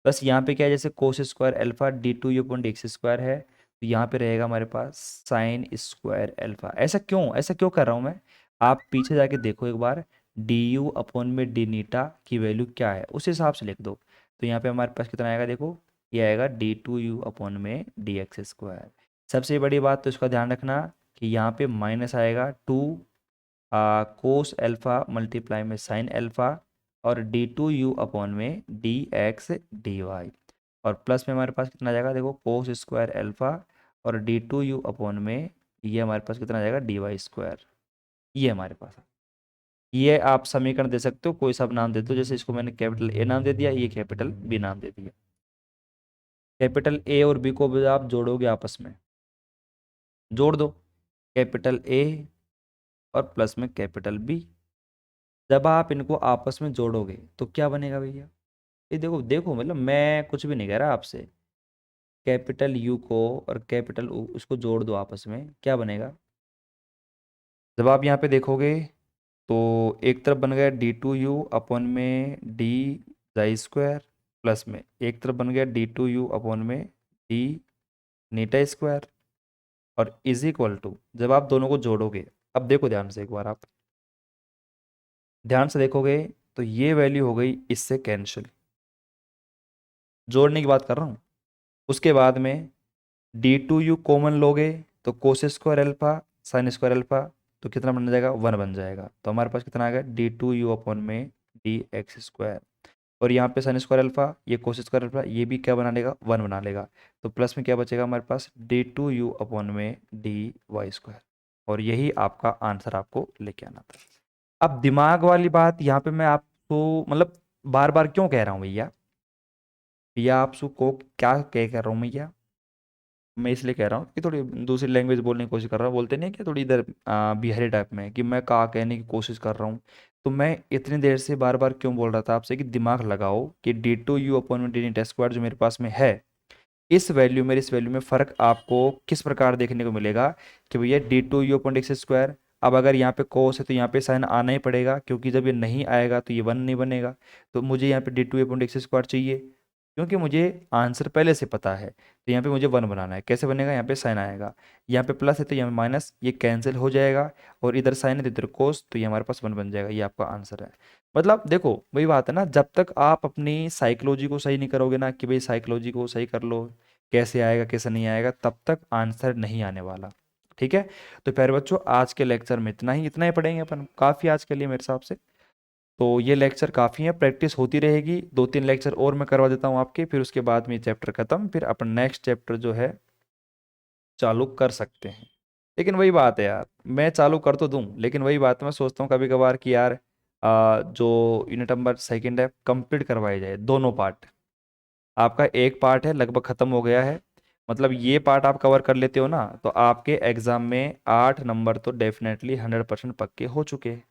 बस यहाँ पे क्या है, जैसे cos square alpha d two u point x square है, तो यहाँ पे रहेगा हमारे पास साइन स्क्वायर अल्फा। ऐसा क्यों कर रहा हूँ मैं, आप पीछे जाके देखो एक बार, डी यू अपॉन में डी नीटा की वैल्यू क्या है उस हिसाब से लिख दो। तो यहाँ पे हमारे पास कितना आएगा देखो, ये आएगा डी टू यू अपॉन में डी एक्स स्क्वायर। सबसे बड़ी बात तो इसका ध्यान रखना कि यहाँ पे माइनस आएगा टू कोस एल्फा मल्टीप्लाई में साइन एल्फा और डी टू यू अपॉन में डी एक्स डी वाई, और प्लस में हमारे पास कितना आ जाएगा देखो, कोस स्क्वायर एल्फा और डी टू यू अपॉन में ये हमारे पास कितना आ जाएगा डी वाई स्क्वायर। ये हमारे पास है। ये आप समीकरण दे सकते हो, कोई सा नाम दे दो, जैसे इसको मैंने कैपिटल ए नाम दे दिया, ये कैपिटल बी नाम दे दिया। कैपिटल ए और बी को भी आप जोड़ोगे आपस में, जोड़ दो, कैपिटल ए और प्लस में कैपिटल बी। जब आप इनको आपस में जोड़ोगे तो क्या बनेगा भैया, ये देखो देखो, मतलब मैं कुछ भी नहीं कह रहा आपसे, कैपिटल यू को और कैपिटल U उसको जोड़ दो आपस में, क्या बनेगा? जब आप यहाँ पे देखोगे तो एक तरफ बन गया डी टू यू अपॉन में डी जाई स्क्वायर प्लस में एक तरफ बन गया d2u अपॉन में डी नीटा स्क्वायर और इज इक्वल टू, जब आप दोनों को जोड़ोगे, अब देखो ध्यान से, एक बार आप ध्यान से देखोगे तो ये वैल्यू हो गई इससे कैंसिल, जोड़ने की बात कर रहा हूँ। उसके बाद में d2u कॉमन लोगे तो कोस square alpha sine square alpha, तो कितना बन जाएगा, 1 बन जाएगा। तो हमारे पास कितना आ गया, d2u अपॉन में डी एक्स स्क्वायर, और यहाँ पे साइन स्क्वायर अल्फा, ये कोस स्क्वायर अल्फा, ये भी क्या बना लेगा, 1 बना लेगा। तो प्लस में क्या बचेगा हमारे पास, d2u अपॉन में डी वाई स्क्वायर, और यही आपका आंसर आपको लेके आना था। अब दिमाग वाली बात यहाँ पे मैं आपको मतलब बार बार क्यों कह रहा हूँ भैया, भैया आपको क्या कह कर रहा हूँ भैया, मैं इसलिए कह रहा हूँ कि थोड़ी दूसरी लैंग्वेज बोलने की कोशिश कर रहा हूँ, बोलते नहीं कि थोड़ी इधर बिहारी टाइप में, कि मैं कहा कहने की कोशिश कर रहा हूँ। तो मैं इतनी देर से बार बार क्यों बोल रहा था आपसे कि दिमाग लगाओ कि d2u अपॉन में डी नीटा स्क्वायर जो मेरे पास में है, इस वैल्यू में इस वैल्यू में फ़र्क आपको किस प्रकार देखने को मिलेगा कि भैया d2u अपॉन एक्स स्क्वायर, अब अगर यहाँ पे कोस है तो यहाँ पे साइन आना ही पड़ेगा, क्योंकि जब ये नहीं आएगा तो ये 1 नहीं बनेगा। तो मुझे यहाँ पे d2u अपॉन एक्स स्क्वायर चाहिए, क्योंकि मुझे आंसर पहले से पता है। तो यहाँ पे मुझे 1 बनाना है, कैसे बनेगा, यहाँ पे साइन आएगा, यहाँ पे प्लस है तो यहाँ पे माइनस, ये कैंसिल हो जाएगा, और इधर साइन है तो इधर कोस, तो ये हमारे पास 1 बन जाएगा। ये आपका आंसर है। मतलब देखो वही बात है ना, जब तक आप अपनी साइकोलॉजी को सही नहीं करोगे ना, कि भाई साइकोलॉजी को सही कर लो, कैसे आएगा कैसे नहीं आएगा, तब तक आंसर नहीं आने वाला। ठीक है। तो प्यारे बच्चों, आज के लेक्चर में इतना ही पढ़ेंगे अपन, काफ़ी आज के लिए मेरे हिसाब से। तो ये लेक्चर काफ़ी है, प्रैक्टिस होती रहेगी, 2-3 लेक्चर और मैं करवा देता हूँ आपके, फिर उसके बाद में ये चैप्टर खत्म, फिर अपन नेक्स्ट चैप्टर जो है चालू कर सकते हैं। लेकिन वही बात है यार, मैं चालू कर तो दूं, लेकिन वही बात है, मैं सोचता हूँ कभी कभार कि यार जो यूनिट नंबर सेकंड है कंप्लीट करवाई जाए दोनों पार्ट। आपका एक पार्ट है लगभग ख़त्म हो गया है, मतलब ये पार्ट आप कवर कर लेते हो ना, तो आपके एग्ज़ाम में 8 नंबर तो डेफिनेटली 100% पक्के हो चुके हैं।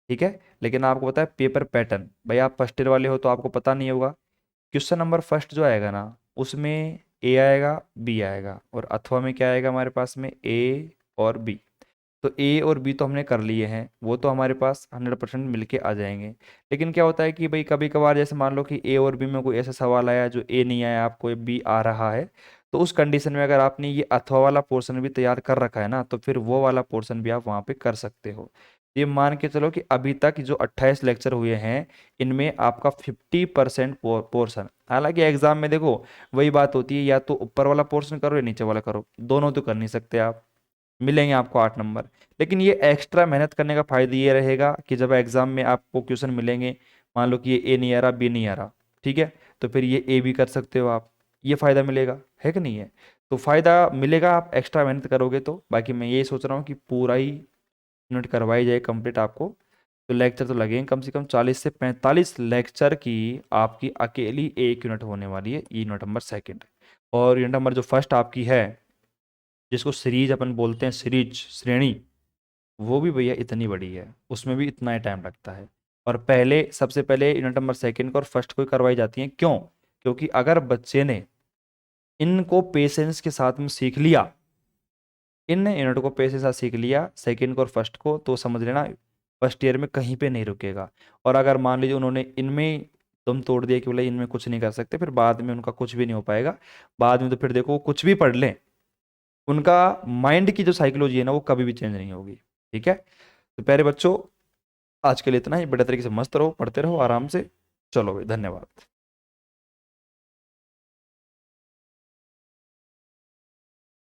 ठीक है। लेकिन आपको पता है पेपर पैटर्न, भाई आप फर्स्ट ईयर वाले हो तो आपको पता नहीं होगा। क्वेश्चन नंबर फर्स्ट जो आएगा ना, उसमें ए आएगा बी आएगा, और अथवा में क्या आएगा हमारे पास में, ए और बी। तो ए और बी तो हमने कर लिए हैं, वो तो हमारे पास 100% मिलके आ जाएंगे। लेकिन क्या होता है कि भाई कभी कभार जैसे मान लो कि ए और बी में कोई ऐसा सवाल आया जो ए नहीं आया, आपको बी आ रहा है, तो उस कंडीशन में अगर आपने ये अथवा वाला पोर्शन भी तैयार कर रखा है ना, तो फिर वो वाला पोर्शन भी आप वहाँ पे कर सकते हो। ये मान के चलो कि अभी तक जो 28 लेक्चर हुए हैं, इनमें आपका 50% पोर्शन, हालांकि एग्जाम में देखो वही बात होती है, या तो ऊपर वाला पोर्शन करो या नीचे वाला करो, दोनों तो कर नहीं सकते आप, मिलेंगे आपको 8 नंबर। लेकिन ये एक्स्ट्रा मेहनत करने का फायदा ये रहेगा कि जब एग्जाम में आपको क्वेश्चन मिलेंगे, मान लो कि ये ए नहीं आ रहा बी नहीं आ रहा, ठीक है, तो फिर ये ए भी कर सकते हो आप, ये फायदा मिलेगा, है कि नहीं है। तो फायदा मिलेगा आप एक्स्ट्रा मेहनत करोगे तो। बाकी मैं यही सोच रहा हूँ कि पूरा ही यूनिट करवाई जाए कंप्लीट आपको। तो लेक्चर तो लगेंगे कम से कम 40 से 45 लेक्चर की, आपकी अकेली एक यूनिट होने वाली है, ये यूनिट नंबर सेकंड। और यूनिट नंबर जो फर्स्ट आपकी है, जिसको सीरीज अपन बोलते हैं, सीरीज श्रेणी, वो भी भैया इतनी बड़ी है, उसमें भी इतना ही टाइम लगता है। और पहले सबसे पहले यूनिट नंबर सेकंड को और फर्स्ट को ही करवाई जाती हैं, क्यों, क्योंकि अगर बच्चे ने इनको पेशेंस के साथ में सीख लिया, इन यूनिट को पेशेंस के साथ सीख लिया सेकंड को और फर्स्ट को, तो समझ लेना फर्स्ट ईयर में कहीं पे नहीं रुकेगा। और अगर मान लीजिए उन्होंने इनमें दम तोड़ दिया कि बोले इनमें कुछ नहीं कर सकते, फिर बाद में उनका कुछ भी नहीं हो पाएगा। बाद में तो फिर देखो वो कुछ भी पढ़ लें, उनका माइंड की जो साइकोलॉजी है ना, वो कभी भी चेंज नहीं होगी। ठीक है। तो प्यारे बच्चों, आज के लिए इतना ही, बड़े तरीके से मस्त रहो, पढ़ते रहो आराम से। चलो भाई, धन्यवाद।